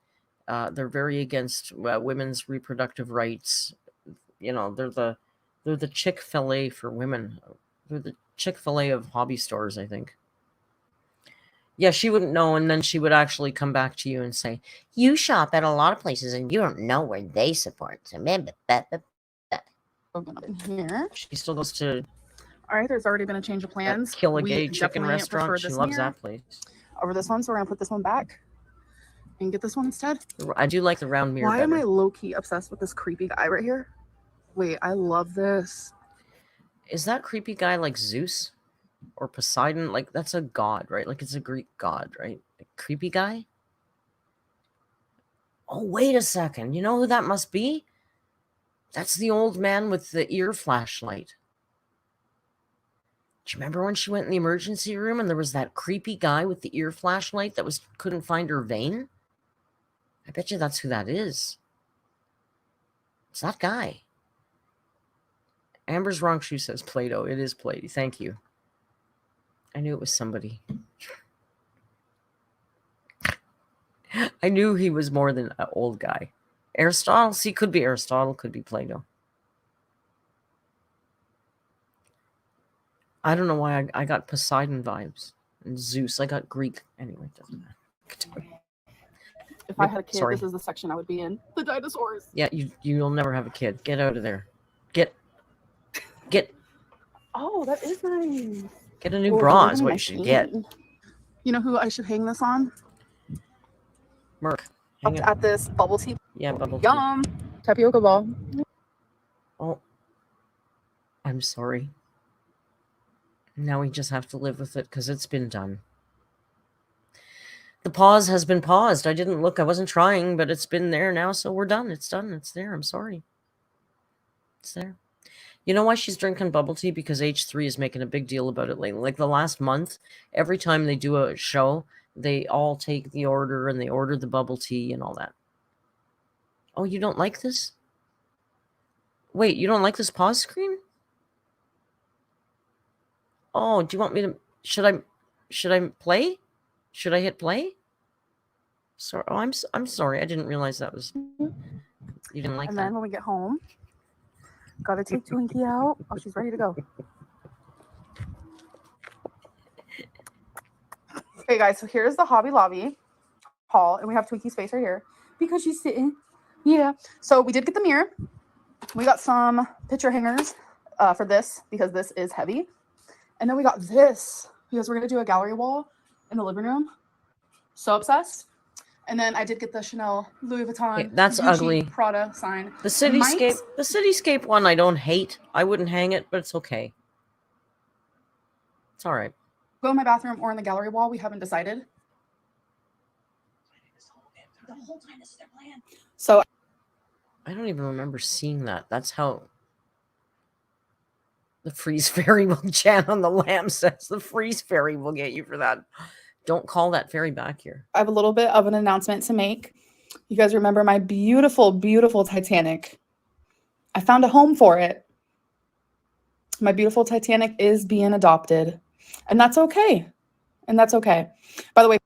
very against women's reproductive rights. You know, they're the Chick-fil-A for women. They're the Chick-fil-A of hobby stores, I think. Yeah, she wouldn't know, and then she would actually come back to you and say, you shop at a lot of places and you don't know where they support. So maybe here. she still goes to all right, there's already been a change of plans. Kill a Gay chicken restaurant. She loves that place. Over this one, so we're gonna put this one back and get this one instead. I do like the round mirror. Why am I low-key obsessed with this creepy guy right here? Wait, I love this. Is that creepy guy like Zeus or Poseidon? Like, that's a god, right? Like, it's a Greek god, right? A creepy guy? Oh, wait a second. You know who that must be? That's the old man with the ear flashlight. Do you remember when she went in the emergency room and there was that creepy guy with the ear flashlight that couldn't find her vein? I bet you that's who that is. It's that guy. Amber's wrong shoe says Play-Doh. It is Play-Doh. Thank you. I knew it was somebody. I knew he was more than an old guy. Aristotle? See, could be Aristotle, could be Play-Doh. I don't know why I got Poseidon vibes. And Zeus, I got Greek. Anyway, it doesn't matter. If I had a kid, this is the section I would be in. The dinosaurs. Yeah, you'll never have a kid. Get out of there. Get. Oh, that is nice. Get a new bra is what you should get. You know who I should hang this on? Merc. At this bubble tea. Yeah, bubble tea. Yum. Tapioca ball. Oh. I'm sorry. Now we just have to live with it because it's been done. The pause has been paused. I didn't look. I wasn't trying, but it's been there now, so we're done. It's done. It's there. I'm sorry. It's there. You know why she's drinking bubble tea? Because H3 is making a big deal about it lately. Like the last month, every time they do a show, they all take the order and they order the bubble tea and all that. Oh, you don't like this? Wait, you don't like this pause screen? Oh, do you want me to... Should I play? Should I hit play? Sorry. Oh, I'm sorry. I didn't realize that was... You didn't like that. And then when we get home, gotta take Twinkie out. Oh, she's ready to go. Okay, guys, so here's the Hobby Lobby haul, and we have Twinkie's face right here because she's sitting. Yeah. So we did get the mirror. We got some picture hangers for this because this is heavy. And then we got this because we're going to do a gallery wall in the living room. So obsessed. And then I did get the Chanel, Louis Vuitton, okay, that's Gucci, ugly. Prada sign. The cityscape one I don't hate. I wouldn't hang it, but it's okay. It's all right. Go in my bathroom or in the gallery wall. We haven't decided. The whole time this is their plan. So I don't even remember seeing that. That's how the freeze fairy will Jan on the lamb says the freeze fairy will get you for that. Don't call that fairy back here. I have a little bit of an announcement to make. You guys remember my beautiful, beautiful Titanic? I found a home for it. My beautiful Titanic is being adopted, and that's okay. And that's okay. By the way,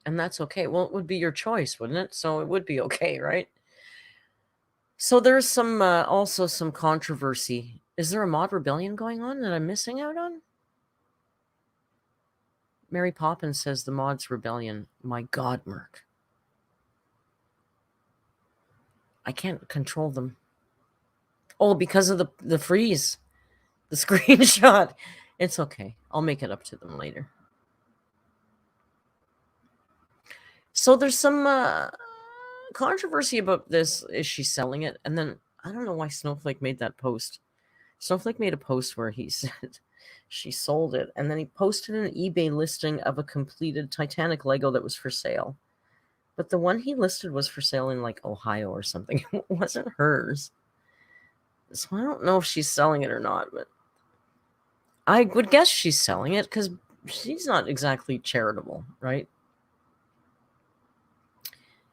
and that's okay. Well, it would be your choice, wouldn't it? So it would be okay, right? So there's some also some controversy. Is there a mod rebellion going on that I'm missing out on? Mary Poppins says the mod's rebellion. My God, Merc. I can't control them. Oh, because of the freeze. The screenshot. It's okay. I'll make it up to them later. So there's some controversy about this. Is she selling it? And then I don't know why Snowflake made that post. Snowflake made a post where he said she sold it. And then he posted an eBay listing of a completed Titanic Lego that was for sale. But the one he listed was for sale in like Ohio or something. It wasn't hers. So I don't know if she's selling it or not, but I would guess she's selling it because she's not exactly charitable, right?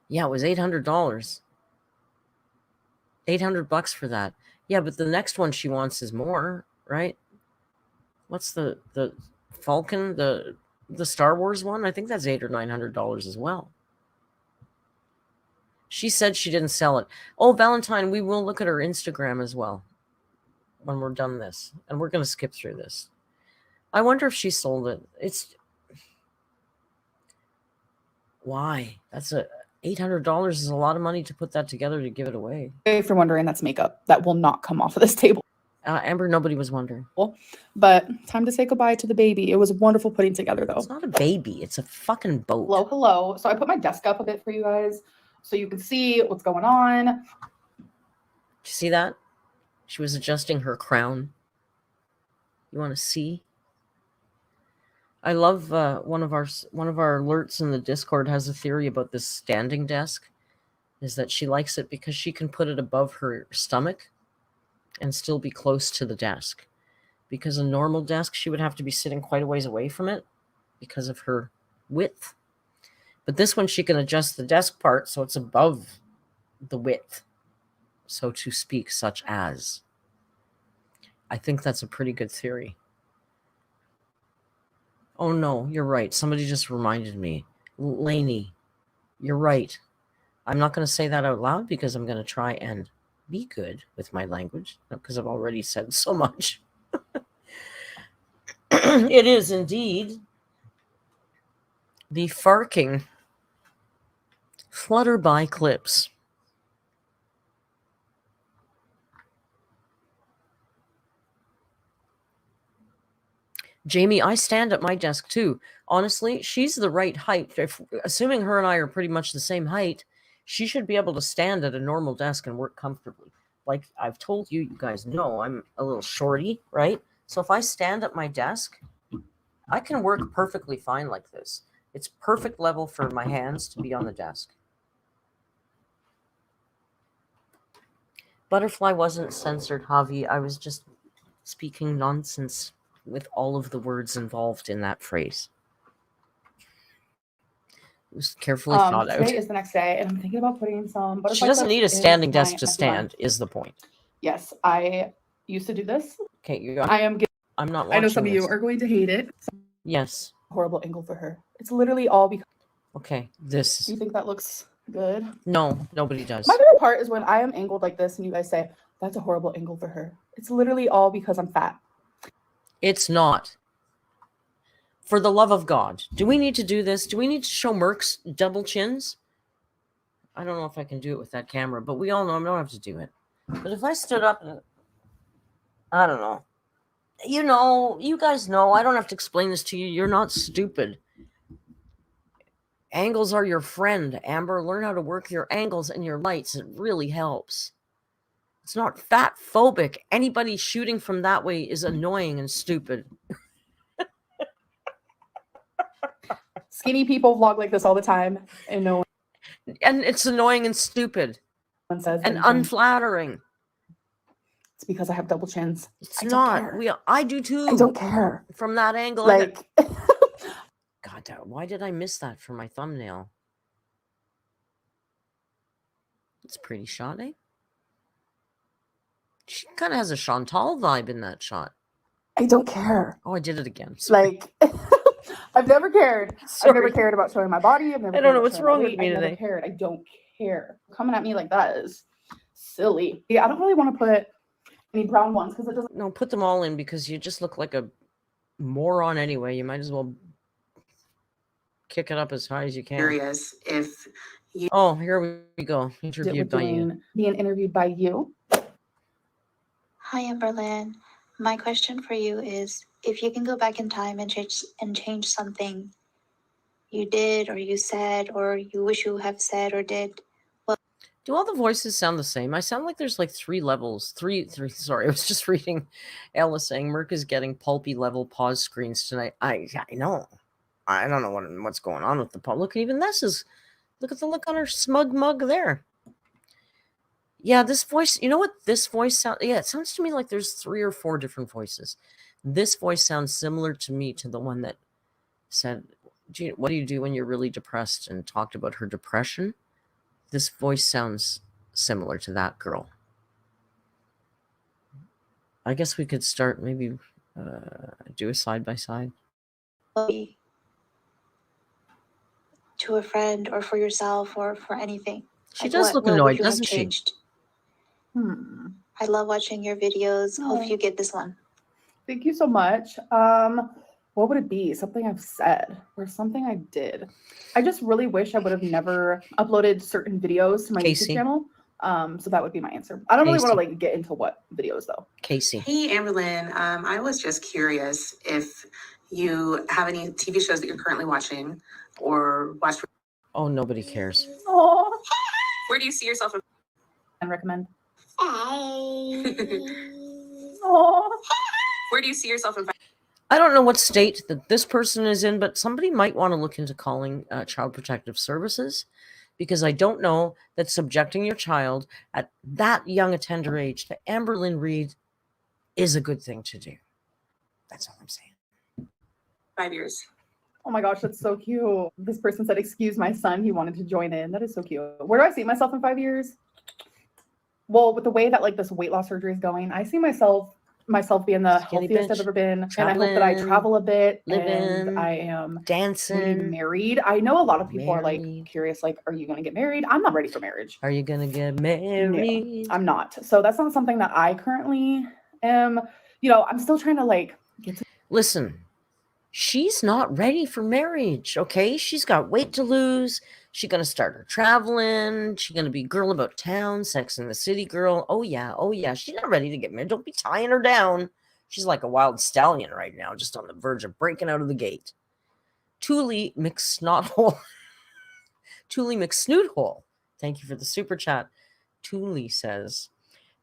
Yeah, it was $800. $800 for that. Yeah, but the next one she wants is more, right? What's the Falcon, the Star Wars one? I think that's $800 or $900 as well. She said she didn't sell it. Oh, Valentine, we will look at her Instagram as well when we're done this. And we're going to skip through this. I wonder if she sold it. It's... Why? That's $800 is a lot of money to put that together to give it away. if you're wondering, that's makeup. That will not come off of this table. Amber, nobody was wondering. But time to say goodbye to the baby. It was wonderful putting together, though. It's not a baby. It's a fucking boat. Hello, hello. So I put my desk up a bit for you guys so you can see what's going on. Did you see that? She was adjusting her crown. You want to see? I love one of our alerts in the Discord has a theory about this standing desk, is that she likes it because she can put it above her stomach and still be close to the desk. Because a normal desk, she would have to be sitting quite a ways away from it because of her width. But this one, she can adjust the desk part so it's above the width, so to speak, such as. I think that's a pretty good theory. Oh, no, you're right. Somebody just reminded me. Lainey, you're right. I'm not going to say that out loud because I'm going to try and be good with my language because I've already said so much. It is indeed the Farking Flutterby clips. Jamie, I stand at my desk too. Honestly, she's the right height. Assuming her and I are pretty much the same height, she should be able to stand at a normal desk and work comfortably. Like I've told you, you guys know I'm a little shorty, right? So if I stand at my desk, I can work perfectly fine like this. It's perfect level for my hands to be on the desk. Butterfly wasn't censored, Javi. I was just speaking nonsense with all of the words involved in that phrase. It was carefully thought out. Today is the next day, and I'm thinking about putting some butterfly. She doesn't need a standing desk to stand, is the point. Yes, I used to do this. Okay, I'm not watching I know some of this. you are going to hate it. Yes. Horrible angle for her. It's literally all because... Okay, this. Do you think that looks good? No, nobody does. My favorite part is when I am angled like this and you guys say, that's a horrible angle for her. It's literally all because I'm fat. It's not. For the love of God. Do we need to do this? Do we need to show Merc's double chins? I don't know if I can do it with that camera, but we all know I don't have to do it. But if I stood up and... I don't know. You know, you guys know. I don't have to explain this to you. You're not stupid. Angles are your friend, Amber. Learn how to work your angles and your lights. It really helps. It's not fat phobic. Anybody shooting from that way is annoying and stupid. Skinny people vlog like this all the time, and no one... And it's annoying and stupid. says and anything. unflattering. It's because I have double chins. It's I don't not. care. I do too. I don't care. From that angle, Like, God, why did I miss that from my thumbnail? It's a pretty shot, eh? She kind of has a Chantal vibe in that shot. I don't care. Oh, I did it again. Sorry. Like, I've never cared. Sorry. I've never cared about showing my body. I've never I don't know what's wrong with me today. today. Never cared. I don't care. Coming at me like that is silly. Yeah, I don't really want to put any brown ones because it doesn't. No, put them all in because you just look like a moron anyway. You might as well kick it up as high as you can. Curious if you. Oh, here we go. Interviewed by you. Being interviewed by you. Hi, Amberlynn. My question for you is, if you can go back in time and change something you did or you said or you wish you have said or did, do all the voices sound the same? I sound like there's like three levels. Three. Sorry, I was just reading Ella saying Merc is getting pulpy level pause screens tonight. I know. I don't know what's going on with the public. Even this is. Look at the look on her smug mug there. Yeah, this voice. You know what this voice sounds? Yeah, it sounds to me like there's 3 or 4 different voices. This voice sounds similar to me to the one that said, "What do you do when you're really depressed?" and talked about her depression. This voice sounds similar to that girl. I guess we could start maybe do a side-by-side. To a friend or for yourself or for anything. She does look annoyed, doesn't she? I love watching your videos. Hope you get this one. Thank you so much. What would it be? Something I've said or something I did? I just really wish I would have never uploaded certain videos to my YouTube channel. So that would be my answer. I don't really want to like get into what videos though. Casey. Hey, Amberlynn. I was just curious if you have any TV shows that you're currently watching or watch. Oh, nobody cares. Oh. Where do you see yourself? And recommend. Oh. Where do you see yourself in? I don't know what state that this person is in, but somebody might want to look into calling Child Protective Services, because I don't know that subjecting your child at that young a tender age to Amberlynn Reid is a good thing to do. That's all I'm saying. 5 years. Oh my gosh, that's so cute. This person said, "Excuse my son, he wanted to join in." That is so cute. Where do I see myself in 5 years? Well, with the way that like this weight loss surgery is going, I see myself being the healthiest I've ever been. And I hope that I travel a bit and I am dancing, married. I know a lot of people are like curious, like, are you going to get married? I'm not ready for marriage. Are you going to get married? No, I'm not. So that's not something that I currently am. You know, I'm still trying to like get to. Listen, she's not ready for marriage, okay? She's got weight to lose. She's going to start her traveling. She's going to be girl about town, Sex in the City girl. Oh, yeah. She's not ready to get married. Don't be tying her down. She's like a wild stallion right now, just on the verge of breaking out of the gate. Thule McSnothole. Thule McSnoothole. Thank you for the super chat. Thule says,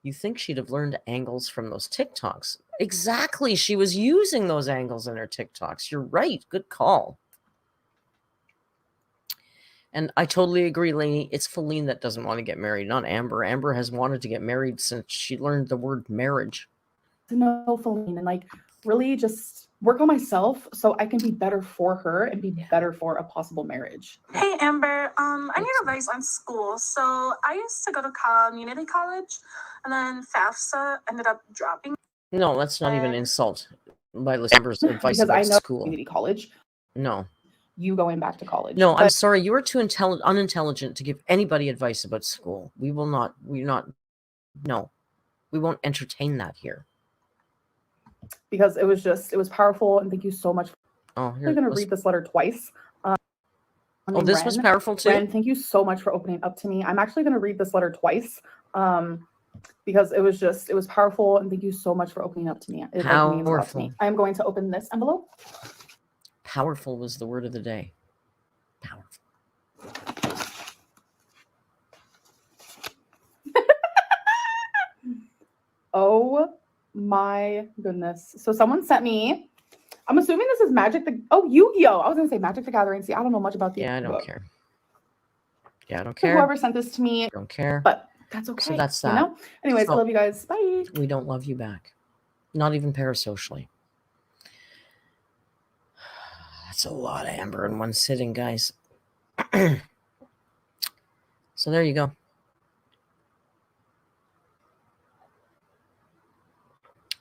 you think she'd have learned angles from those TikToks? Exactly. She was using those angles in her TikToks. You're right. Good call. And I totally agree, Lainey. It's Feline that doesn't want to get married, not Amber. Amber has wanted to get married since she learned the word marriage. To know Feline and like really just work on myself so I can be better for her and be better for a possible marriage. Hey, Amber. I need advice on school. So I used to go to community college, and then FAFSA ended up dropping. No, that's not even an insult by Amber's advice because about I know school. Community college. No. You going back to college. No, I'm sorry. You are too unintelligent to give anybody advice about school. We won't entertain that here. Because it was powerful, and thank you so much. Oh, I'm going to read this letter twice. This was powerful too? Ren, thank you so much for opening up to me. I'm actually going to read this letter twice because it was powerful, and thank you so much for opening up to me. It means a lot to me. I am going to open this envelope. Powerful was the word of the day. Powerful. Oh my goodness. So someone sent me, I'm assuming this is Yu-Gi-Oh! I was going to say Magic the Gathering. See, I don't know much about the I don't care. Yeah, I don't care. Whoever sent this to me. Don't care. But that's okay. So that's You that. know? Anyways, I So- love you guys. Bye. We don't love you back. Not even parasocially. That's a lot of amber in one sitting, guys. So there you go.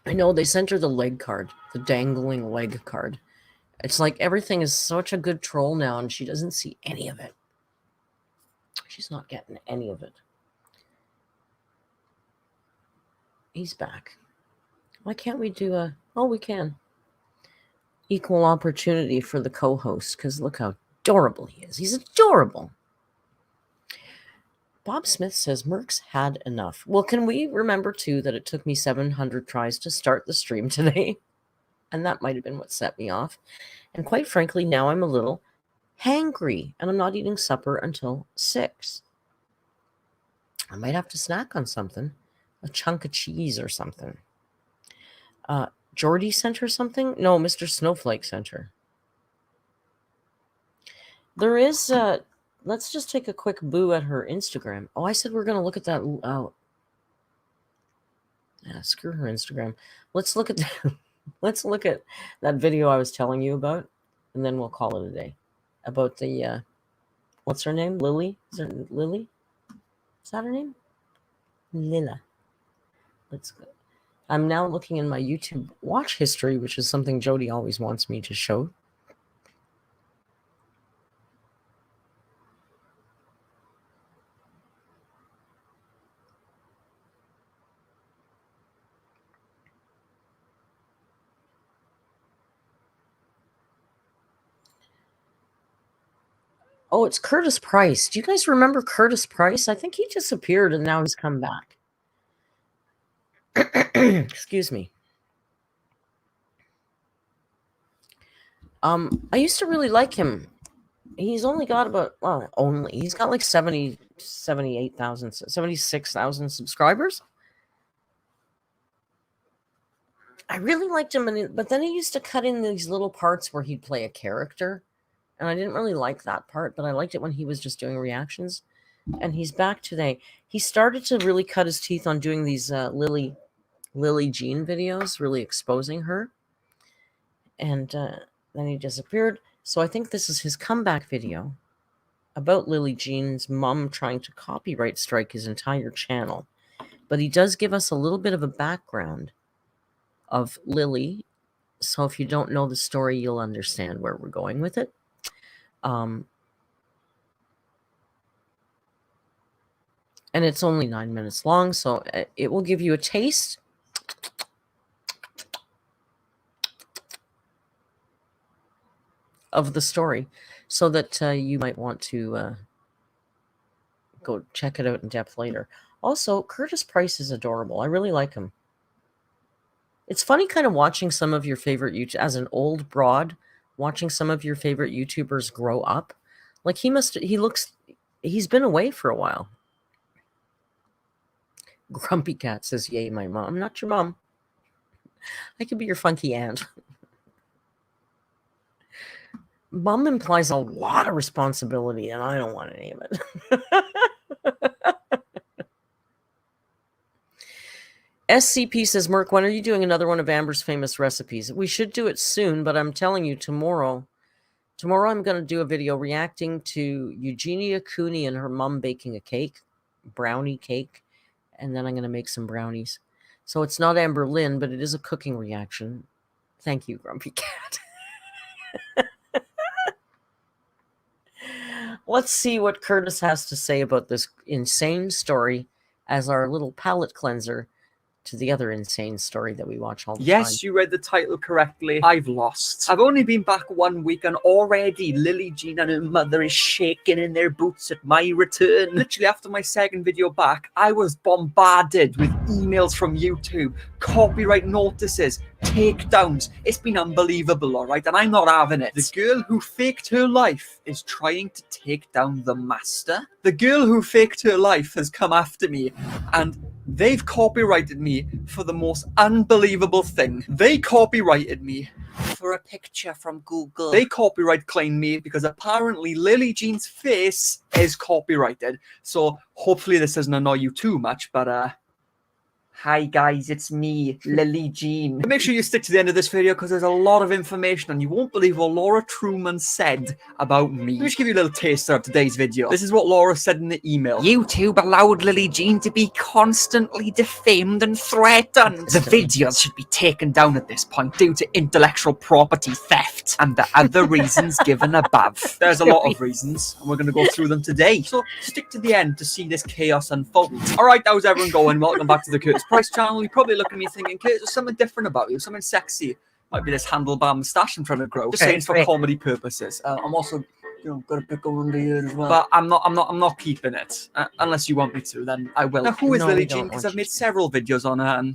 I know they sent her the leg card, the dangling leg card. It's like everything is such a good troll now, and she doesn't see any of it. She's not getting any of it. He's back. Why can't we do a... Oh, we can. Equal opportunity for the co-host, because look how adorable he is. He's adorable. Bob Smith says Merc's had enough. Well, can we remember, too, that it took me 700 tries to start the stream today? And that might have been what set me off. And quite frankly, now I'm a little hangry, and I'm not eating supper until 6. I might have to snack on something. A chunk of cheese or something. Jordy sent her something? No, Mr. Snowflake sent her. There is... let's just take a quick boo at her Instagram. Oh, I said we're going to look at that... yeah, screw her Instagram. Let's look at that. Let's look at that video I was telling you about, and then we'll call it a day. About the... what's her name? Lily? Is it Lily? Is that her name? Lila. Let's go. I'm now looking in my YouTube watch history, which is something Jody always wants me to show. Oh, it's Curtis Price. Do you guys remember Curtis Price? I think he disappeared and now he's come back. Excuse me. I used to really like him. He's only got about, well, he's got like 78,000, 76,000 subscribers. I really liked him, but then he used to cut in these little parts where he'd play a character. And I didn't really like that part, but I liked it when he was just doing reactions. And he's back today. He started to really cut his teeth on doing these LillyJean videos, really exposing her. And then he disappeared. So I think this is his comeback video about LillyJean's mom trying to copyright strike his entire channel. But he does give us a little bit of a background of Lily. So if you don't know the story, you'll understand where we're going with it. And it's only 9 minutes long, so it will give you a taste of the story, so that you might want to go check it out in depth later. Also, Curtis Price is adorable. I really like him. It's funny kind of watching some of your favorite YouTubers, as an old broad, watching some of your favorite YouTubers grow up. Like he's been away for a while. Grumpy Cat says, yay, my mom. I'm not your mom. I could be your funky aunt. Mom implies a lot of responsibility, and I don't want any of it. SCP says, Merc, when are you doing another one of Amber's famous recipes? We should do it soon, but I'm telling you, tomorrow I'm going to do a video reacting to Eugenia Cooney and her mom baking a cake, brownie cake, and then I'm going to make some brownies. So it's not Amber Lynn, but it is a cooking reaction. Thank you, Grumpy Cat. Let's see what Curtis has to say about this insane story as our little palate cleanser to the other insane story that we watch all the time. Yes, you read the title correctly. I've lost. I've only been back 1 week and already LillyJean and her mother is shaking in their boots at my return. Literally after my second video back, I was bombarded with emails from YouTube, copyright notices, takedowns. It's been unbelievable, all right? And I'm not having it. The girl who faked her life is trying to take down the master. The girl who faked her life has come after me, and They've copyrighted me for the most unbelievable thing. They copyrighted me for a picture from Google. They copyright claimed me because apparently LillyJean's face is copyrighted. So hopefully this doesn't annoy you too much, but hi guys, it's me, LillyJean. Make sure you stick to the end of this video because there's a lot of information and you won't believe what Laura Truman said about me. Let me just give you a little taster of today's video. This is what Laura said in the email. YouTube allowed LillyJean to be constantly defamed and threatened. The videos should be taken down at this point due to intellectual property theft and the other reasons given above. There's a lot of reasons and we're going to go through them today. So stick to the end to see this chaos unfold. Alright, how's everyone going? Welcome back to the Curtis Price channel. You're probably looking at me thinking, Curtis, there's something different about you, something sexy. Might be this handlebar moustache in front of grow. Just saying for comedy purposes. I'm also, got a bit going under here as well. But I'm not keeping it unless you want me to. Then I will. Now, who is LillyJean? Because I've made several videos on her and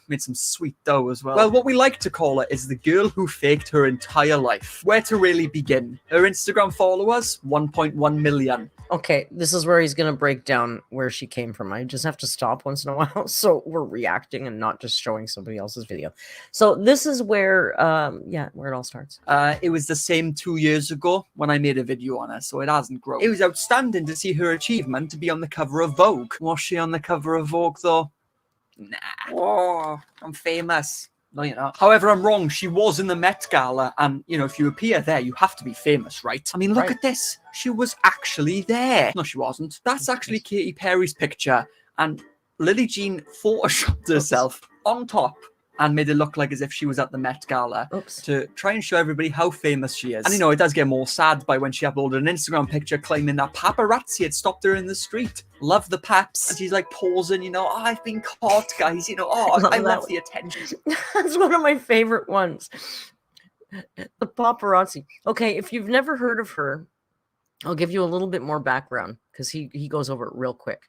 made some sweet dough as well. Well, what we like to call her is the girl who faked her entire life. Where to really begin? Her Instagram followers, 1.1 million. Okay, this is where he's going to break down where she came from. I just have to stop once in a while so we're reacting and not just showing somebody else's video. So this is where, where it all starts. It was the same 2 years ago when I made a video on her, so it hasn't grown. It was outstanding to see her achievement to be on the cover of Vogue. Was she on the cover of Vogue, though? Nah. Oh, I'm famous. No, you're not. However, I'm wrong. She was in the Met Gala, and, if you appear there, you have to be famous, right? I mean, look at this. She was actually there. No, she wasn't. That's actually Katy Perry's picture, and LillyJean photoshopped herself on top and made it look like as if she was at the Met Gala to try and show everybody how famous she is. And, it does get more sad by when she uploaded an Instagram picture claiming that paparazzi had stopped her in the street. Love the paps. And she's like pausing, oh, I've been caught, guys. I love the attention. That's one of my favorite ones. The paparazzi. Okay, if you've never heard of her, I'll give you a little bit more background because he goes over it real quick.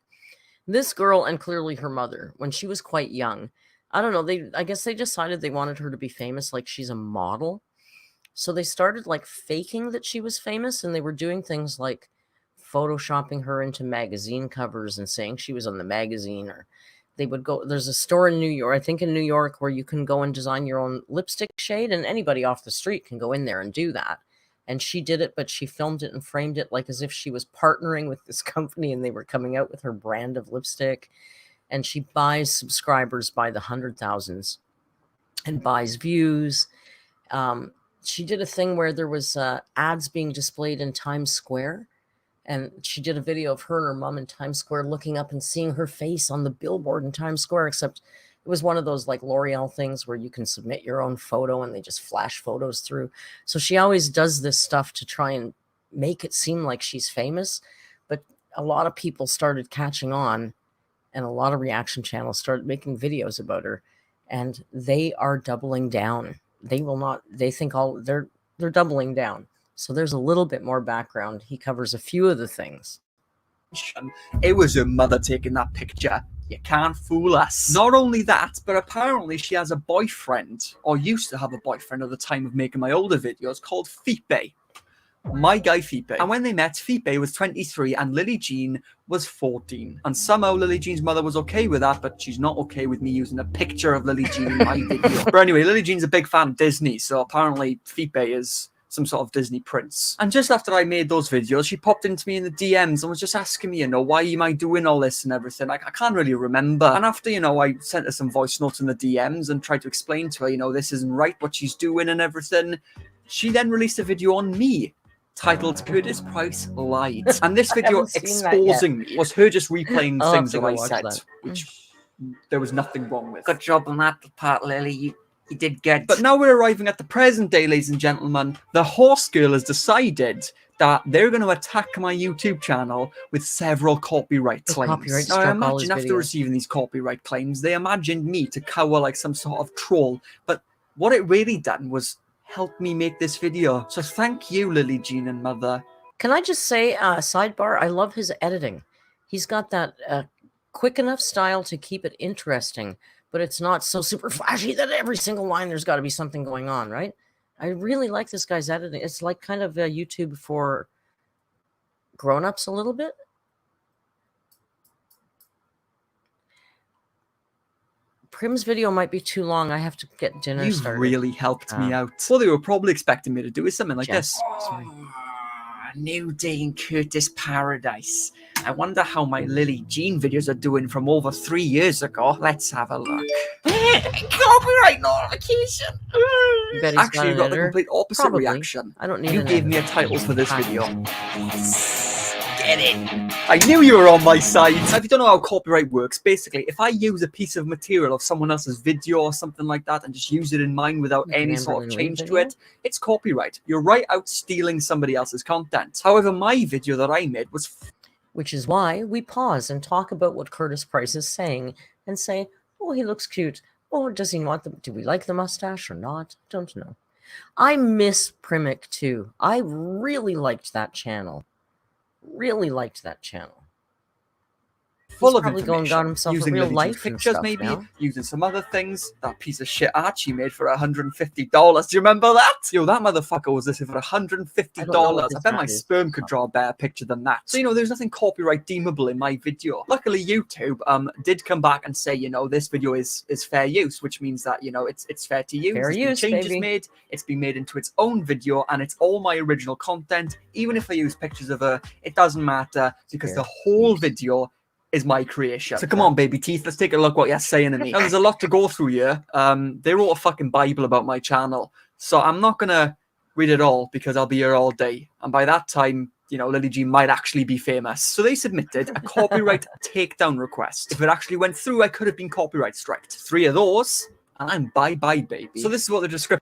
This girl, and clearly her mother, when she was quite young, I don't know, I guess they decided they wanted her to be famous, like she's a model. So they started like faking that she was famous, and they were doing things like photoshopping her into magazine covers and saying she was on the magazine, or they would go, there's a store in New York, I think in New York, where you can go and design your own lipstick shade, and anybody off the street can go in there and do that. And she did it, but she filmed it and framed it like as if she was partnering with this company and they were coming out with her brand of lipstick. And she buys subscribers by the 100,000s and buys views. She did a thing where there was ads being displayed in Times Square. And she did a video of her and her mom in Times Square looking up and seeing her face on the billboard in Times Square, except it was one of those like L'Oreal things where you can submit your own photo and they just flash photos through. So she always does this stuff to try and make it seem like she's famous. But a lot of people started catching on, and a lot of reaction channels started making videos about her, and they are doubling down. They will not, they think they're doubling down. So there's a little bit more background. He covers a few of the things. It was her mother taking that picture. You can't fool us. Not only that, but apparently she has a boyfriend, or used to have a boyfriend at the time of making my older videos, called Fipe. My guy Fipe. And when they met, Fipe was 23 and LillyJean was 14. And somehow LillyJean's mother was okay with that, but she's not okay with me using a picture of LillyJean in my video. But anyway, LillyJean's a big fan of Disney, so apparently Fipe is some sort of Disney prince. And just after I made those videos, she popped into me in the DMs and was just asking me, why am I doing all this and everything? Like, I can't really remember. And after, I sent her some voice notes in the DMs and tried to explain to her, this isn't right, what she's doing and everything. She then released a video on me, titled Curtis Price Lied. And this video exposing me was her just replaying things that I said, which there was nothing wrong with. Good job on that part, Lily. You did good. But now we're arriving at the present day, ladies and gentlemen. The horse girl has decided that they're going to attack my YouTube channel with several copyright claims. Now, I imagine after receiving these copyright claims, they imagined me to cower like some sort of troll. But what it really done was help me make this video. So thank you, LillyJean and Mother. Can I just say, sidebar, I love his editing. He's got that quick enough style to keep it interesting, but it's not so super flashy that every single line there's got to be something going on, right? I really like this guy's editing. It's like kind of YouTube for grown-ups a little bit. Prim's video might be too long. I have to get dinner You've started. really helped me Um, out. What they were probably expecting me to do is something like Jess, this. sorry. A new day in Curtis Paradise. I wonder how my LillyJean videos are doing from over 3 years ago. Let's have a look. Copyright notification. Bet he's Actually, you got the editor. complete opposite Probably. reaction. I don't need You an gave me a editor. title for this Fine. video. Yes. Get it. I knew you were on my side. Now, if you don't know how copyright works, basically, if I use a piece of material of someone else's video or something like that and just use it in mine without Like an any sort of AMBERLYNNS change to video? it, it's copyright. You're right out stealing somebody else's content. However, my video that I made was Which is why we pause and talk about what Curtis Price is saying and say, oh, he looks cute. Oh, does he want the, do we like the mustache or not? Don't know. I miss Primic too. I really liked that channel. Really liked that channel. full He's of probably information. going got himself a using real LillyJean's life and pictures, stuff maybe now. using some other things. That piece of shit art she made for $150. Do you remember that? Yo, that motherfucker was listed for $150. I bet my sperm could draw a better picture than that. So, you know, there's nothing copyright deemable in my video. Luckily, YouTube did come back and say, you know, this video is fair use, which means that, you know, it's fair to use. Fair There's been use, changes baby. made. It's been made into its own video, and it's all my original content. Even if I use pictures of her, it doesn't matter because Fair the whole video is my creation. So come on, baby teeth, let's take a look what you're saying to me. Now, there's a lot to go through here. They wrote a fucking Bible about my channel, so I'm not gonna read it all because I'll be here all day. And by that time, you know, LillyJean might actually be famous. So they submitted a copyright takedown request. If it actually went through, I could have been copyright striked. 3 of those, and I'm bye-bye, baby. So this is what the description.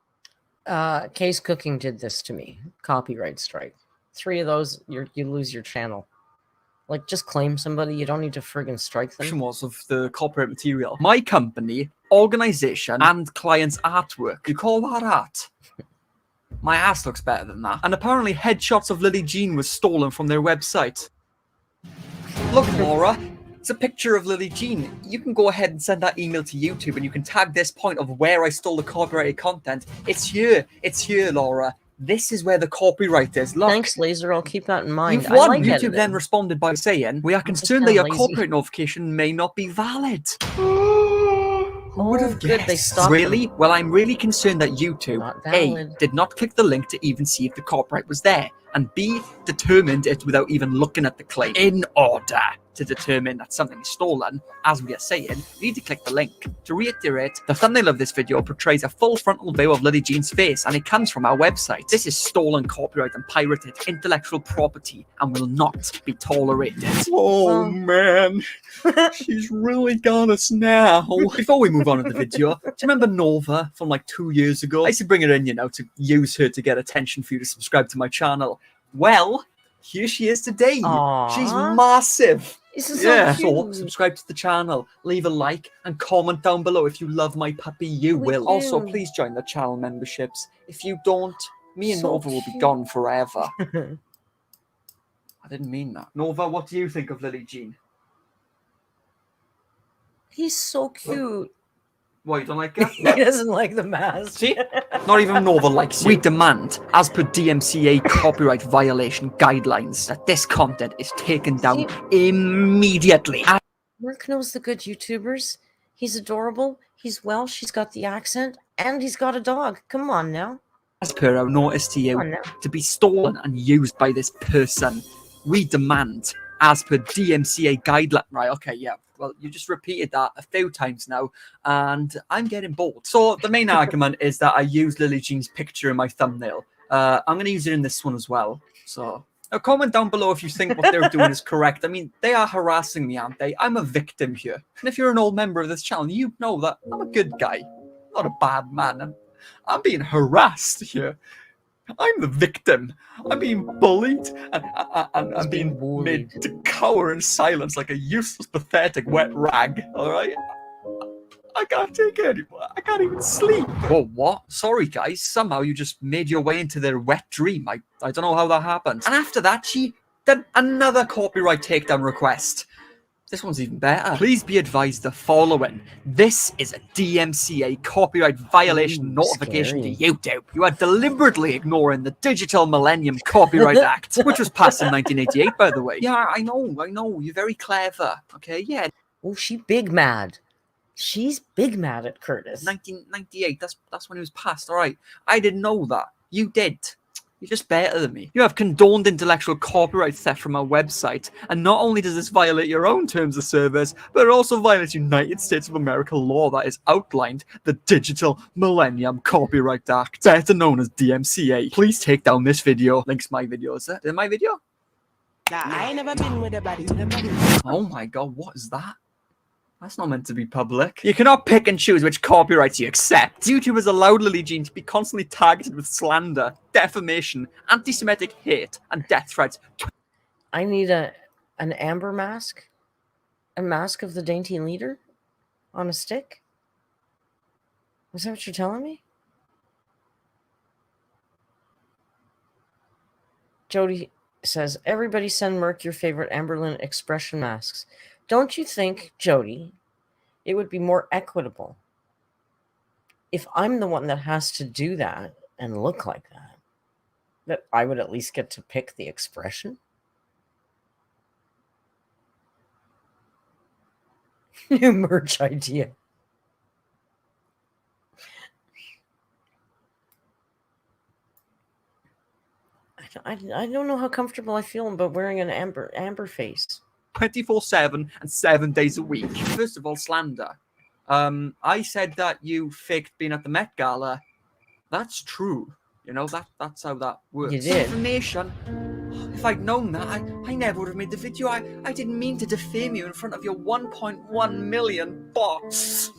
Case Cooking did this to me. Copyright strike. 3 of those, you lose your channel. Like, just claim somebody. You don't need to friggin' strike them. Was of the copyright material. My company, organization, and client's artwork. You call that art? My ass looks better than that. And apparently headshots of LillyJean was stolen from their website. Look, Laura, it's a picture of LillyJean. You can go ahead and send that email to YouTube and you can tag this point of where I stole the copyrighted content. It's here, Laura. This is where the copyright is. Look. Thanks, Laser. I'll keep that in mind. You've I won. like YouTube editing. then responded by saying, we are concerned kinda that your lazy. copyright notification may not be valid. Who would have good, guessed? they stopped Really? Well, I'm really concerned that YouTube, Not A, valid. did not click the link to even see if the copyright was there, and B, determined it without even looking at the claim. In order to determine that something is stolen, as we are saying, you need to click the link. To reiterate, the thumbnail of this video portrays a full frontal view of LillyJean's face, and it comes from our website. This is stolen copyright and pirated intellectual property and will not be tolerated. Oh, Well- man. She's really got us now. Before we move on with the video, do you remember Nova from like 2 years ago? I used to bring her in, you know, to use her to get attention for you to subscribe to my channel. Well, here she is today. Aww. She's massive. This is Yeah, so so cute. subscribe to the channel, leave a like, and comment down below if you love my puppy. You We will. Also, do. please join the channel memberships. If you don't, me and So Nova will be cute. gone forever. I didn't mean that. Nova, what do you think of LillyJean? He's so cute. What, you don't like it? He doesn't like the mask. See? Not even Nova likes you. We demand, as per DMCA copyright violation guidelines, that this content is taken down immediately. Merc knows the good YouTubers. He's adorable. He's Welsh. He's got the accent. And he's got a dog. Come on now. As per our notice to Come on you, now. to be stolen and used by this person, we demand, as per DMCA guideline. Right, okay, yeah. Well, you just repeated that a few times now, and I'm getting bored. So the main argument is that I used LillyJean's picture in my thumbnail. I'm going to use it in this one as well. So now comment down below if you think what they're doing is correct. I mean, they are harassing me, aren't they? I'm a victim here. And if you're an old member of this channel, you know that I'm a good guy, not a bad man. I'm being harassed here. I'm the victim. I'm being bullied and I'm being made to cower in silence like a useless, pathetic, wet rag. All right? I can't take it anymore. I can't even sleep. Whoa, what? Sorry, guys. Somehow you just made your way into their wet dream. I don't know how that happened. And after that, she did another copyright takedown request. This one's even better. Please be advised the following. This is a DMCA copyright violation notification scary. to YouTube. You are deliberately ignoring the Digital Millennium Copyright Act, which was passed in 1988, by the way. Yeah, I know. You're very clever. Okay, yeah. Oh, she big mad. She's big mad at Curtis. 1998. That's when it was passed. All right. I didn't know that. You did. You're just better than me. You have condoned intellectual copyright theft from our website, and not only does this violate your own terms of service, but it also violates United States of America law that is outlined, the Digital Millennium Copyright Act, better known as DMCA. Please take down this video. Link's my video, is it? Is it my video? Nah, I ain't never been with a body. Oh my god, what is that? That's not meant to be public. You cannot pick and choose which copyrights you accept. YouTube has allowed LillyJean to be constantly targeted with slander, defamation, anti-Semitic hate, and death threats. I need an amber mask? A mask of the dainty leader? On a stick? Is that what you're telling me? Jody says, everybody send Merc your favorite Amberlynn expression masks. Don't you think, Jody, it would be more equitable if I'm the one that has to do that and look like that I would at least get to pick the expression? New merch idea. I don't know how comfortable I feel about wearing an amber face. 24/7 and 7 days a week. First of all, slander. I said that you faked being at the Met Gala. That's true. You know, that's how that works. You did. Information. If I'd known that, I never would have made the video. I didn't mean to defame you in front of your 1.1 million bots.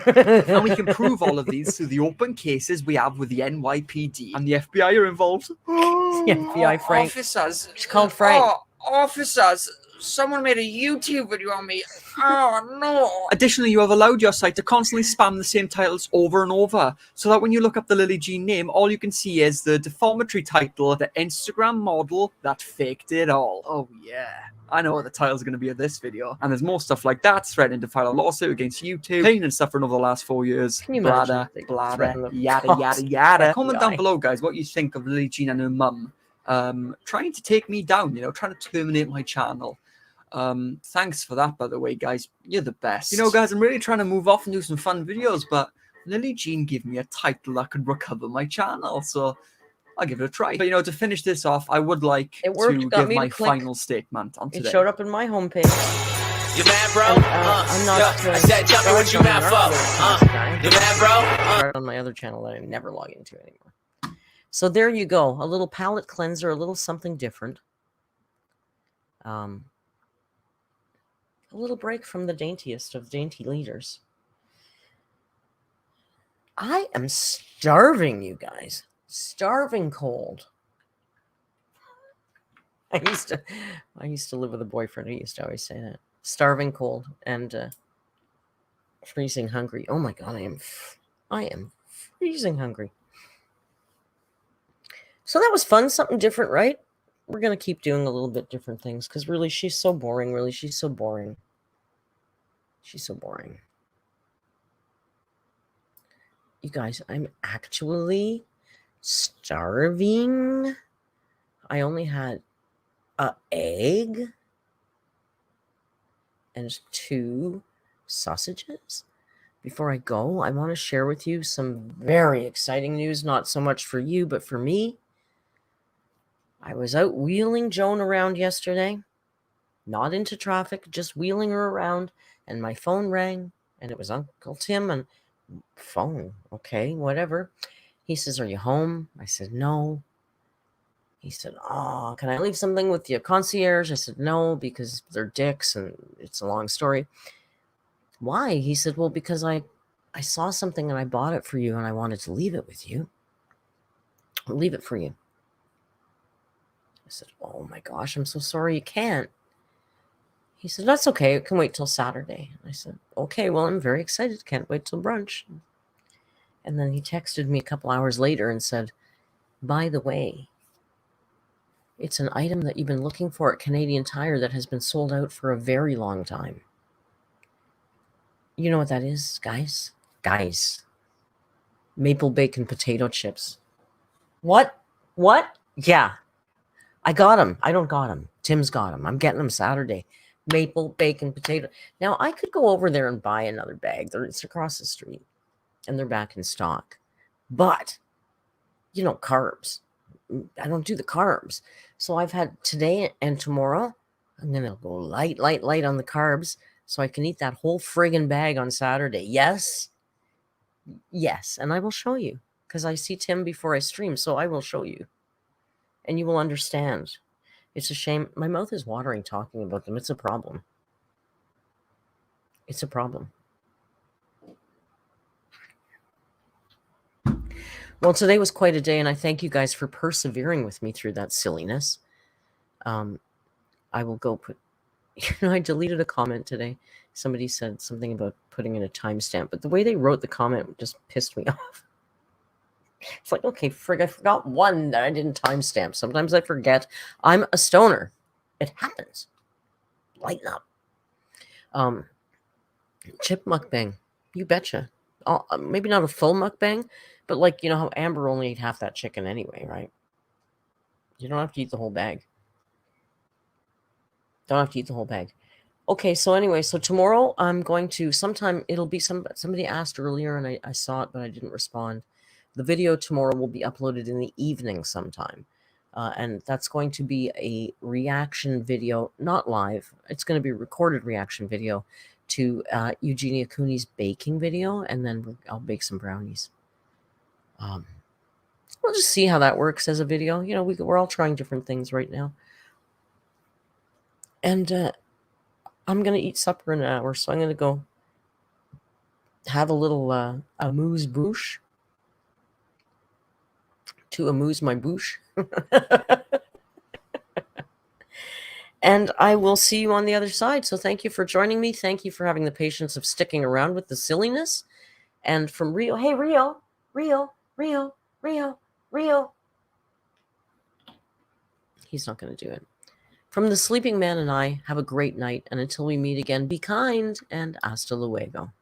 And we can prove all of these through the open cases we have with the NYPD. And the FBI are involved. The FBI, Frank. Officers. It's called Frank. Oh, officers. Someone made a YouTube video on me. Oh, no. Additionally, you have allowed your site to constantly spam the same titles over and over, so that when you look up the LillyJean name, all you can see is the defamatory title of the Instagram model that faked it all. Oh, yeah. I know what the title's going to be of this video. And there's more stuff like that, threatening to file a lawsuit against YouTube, paying and suffering over the last 4 years. Can you Bladder, imagine? bladder, yada, yada. Comment down below, guys, what you think of LillyJean and her mum. Trying to take me down, you know, trying to terminate my channel. Thanks for that, by the way, guys. You're the best. You know, guys, I'm really trying to move off and do some fun videos, but LillyJean gave me a title that could recover my channel, so I'll give it a try. But, you know, to finish this off, I would like to give my final statement on today. It showed up in my homepage. You mad, bro? I'm not. I said, tell me what you mad for. You mad, bro? On my other channel that I never log into anymore. So there you go. A little palette cleanser, a little something different. A little break from the daintiest of dainty leaders. I am starving, you guys. Starving cold. I used to live with a boyfriend who used to always say that. Starving cold and freezing hungry. Oh my god, I am freezing hungry. So that was fun, something different, right? We're going to keep doing a little bit different things because really she's so boring. Really, she's so boring. She's so boring. You guys, I'm actually starving. I only had an egg and 2 sausages. Before I go, I want to share with you some very exciting news, not so much for you, but for me. I was out wheeling Joan around yesterday, not into traffic, just wheeling her around, and my phone rang, and it was Uncle Tim, and phone, okay, whatever. He says, are you home? I said, no. He said, oh, can I leave something with your concierge? I said, no, because they're dicks, and it's a long story. Why? He said, well, because I saw something, and I bought it for you, and I wanted to leave it with you. I'll leave it for you. I said, oh my gosh, I'm so sorry you can't. He said, that's okay. It can wait till Saturday. I said, okay, well, I'm very excited. Can't wait till brunch. And then he texted me a couple hours later and said, by the way, it's an item that you've been looking for at Canadian Tire that has been sold out for a very long time. You know what that is, guys? Guys. Maple bacon potato chips. What? What? Yeah. I got them. I don't got them. Tim's got them. I'm getting them Saturday. maple bacon potato. Now, I could go over there and buy another bag. It's across the street, and they're back in stock. But, carbs. I don't do the carbs. So I've had today and tomorrow, I'm going to go light on the carbs so I can eat that whole friggin' bag on Saturday. Yes. Yes. And I will show you because I see Tim before I stream. So I will show you and you will understand. It's a shame. My mouth is watering talking about them. It's a problem. It's a problem. Well, today was quite a day, and I thank you guys for persevering with me through that silliness. I will go put, I deleted a comment today. Somebody said something about putting in a timestamp, but the way they wrote the comment just pissed me off. It's like, okay, frig, I forgot one that I didn't timestamp. Sometimes I forget. I'm a stoner. It happens. Lighten up. Chip mukbang. You betcha. Maybe not a full mukbang, but like, how Amber only ate half that chicken anyway, right? You don't have to eat the whole bag. Don't have to eat the whole bag. Okay, so anyway, so tomorrow I'm going to it'll be somebody asked earlier and I saw it, but I didn't respond. The video tomorrow will be uploaded in the evening sometime. And that's going to be a reaction video, not live. It's going to be a recorded reaction video to Eugenia Cooney's baking video, and then I'll bake some brownies. We'll just see how that works as a video. We're all trying different things right now. And I'm going to eat supper in an hour, so I'm going to go have a little amuse-bouche to amuse my bouche. And I will see you on the other side. So thank you for joining me. Thank you for having the patience of sticking around with the silliness. And from Rio, hey, Rio. He's not going to do it. From the sleeping man and I, have a great night. And until we meet again, be kind and hasta luego.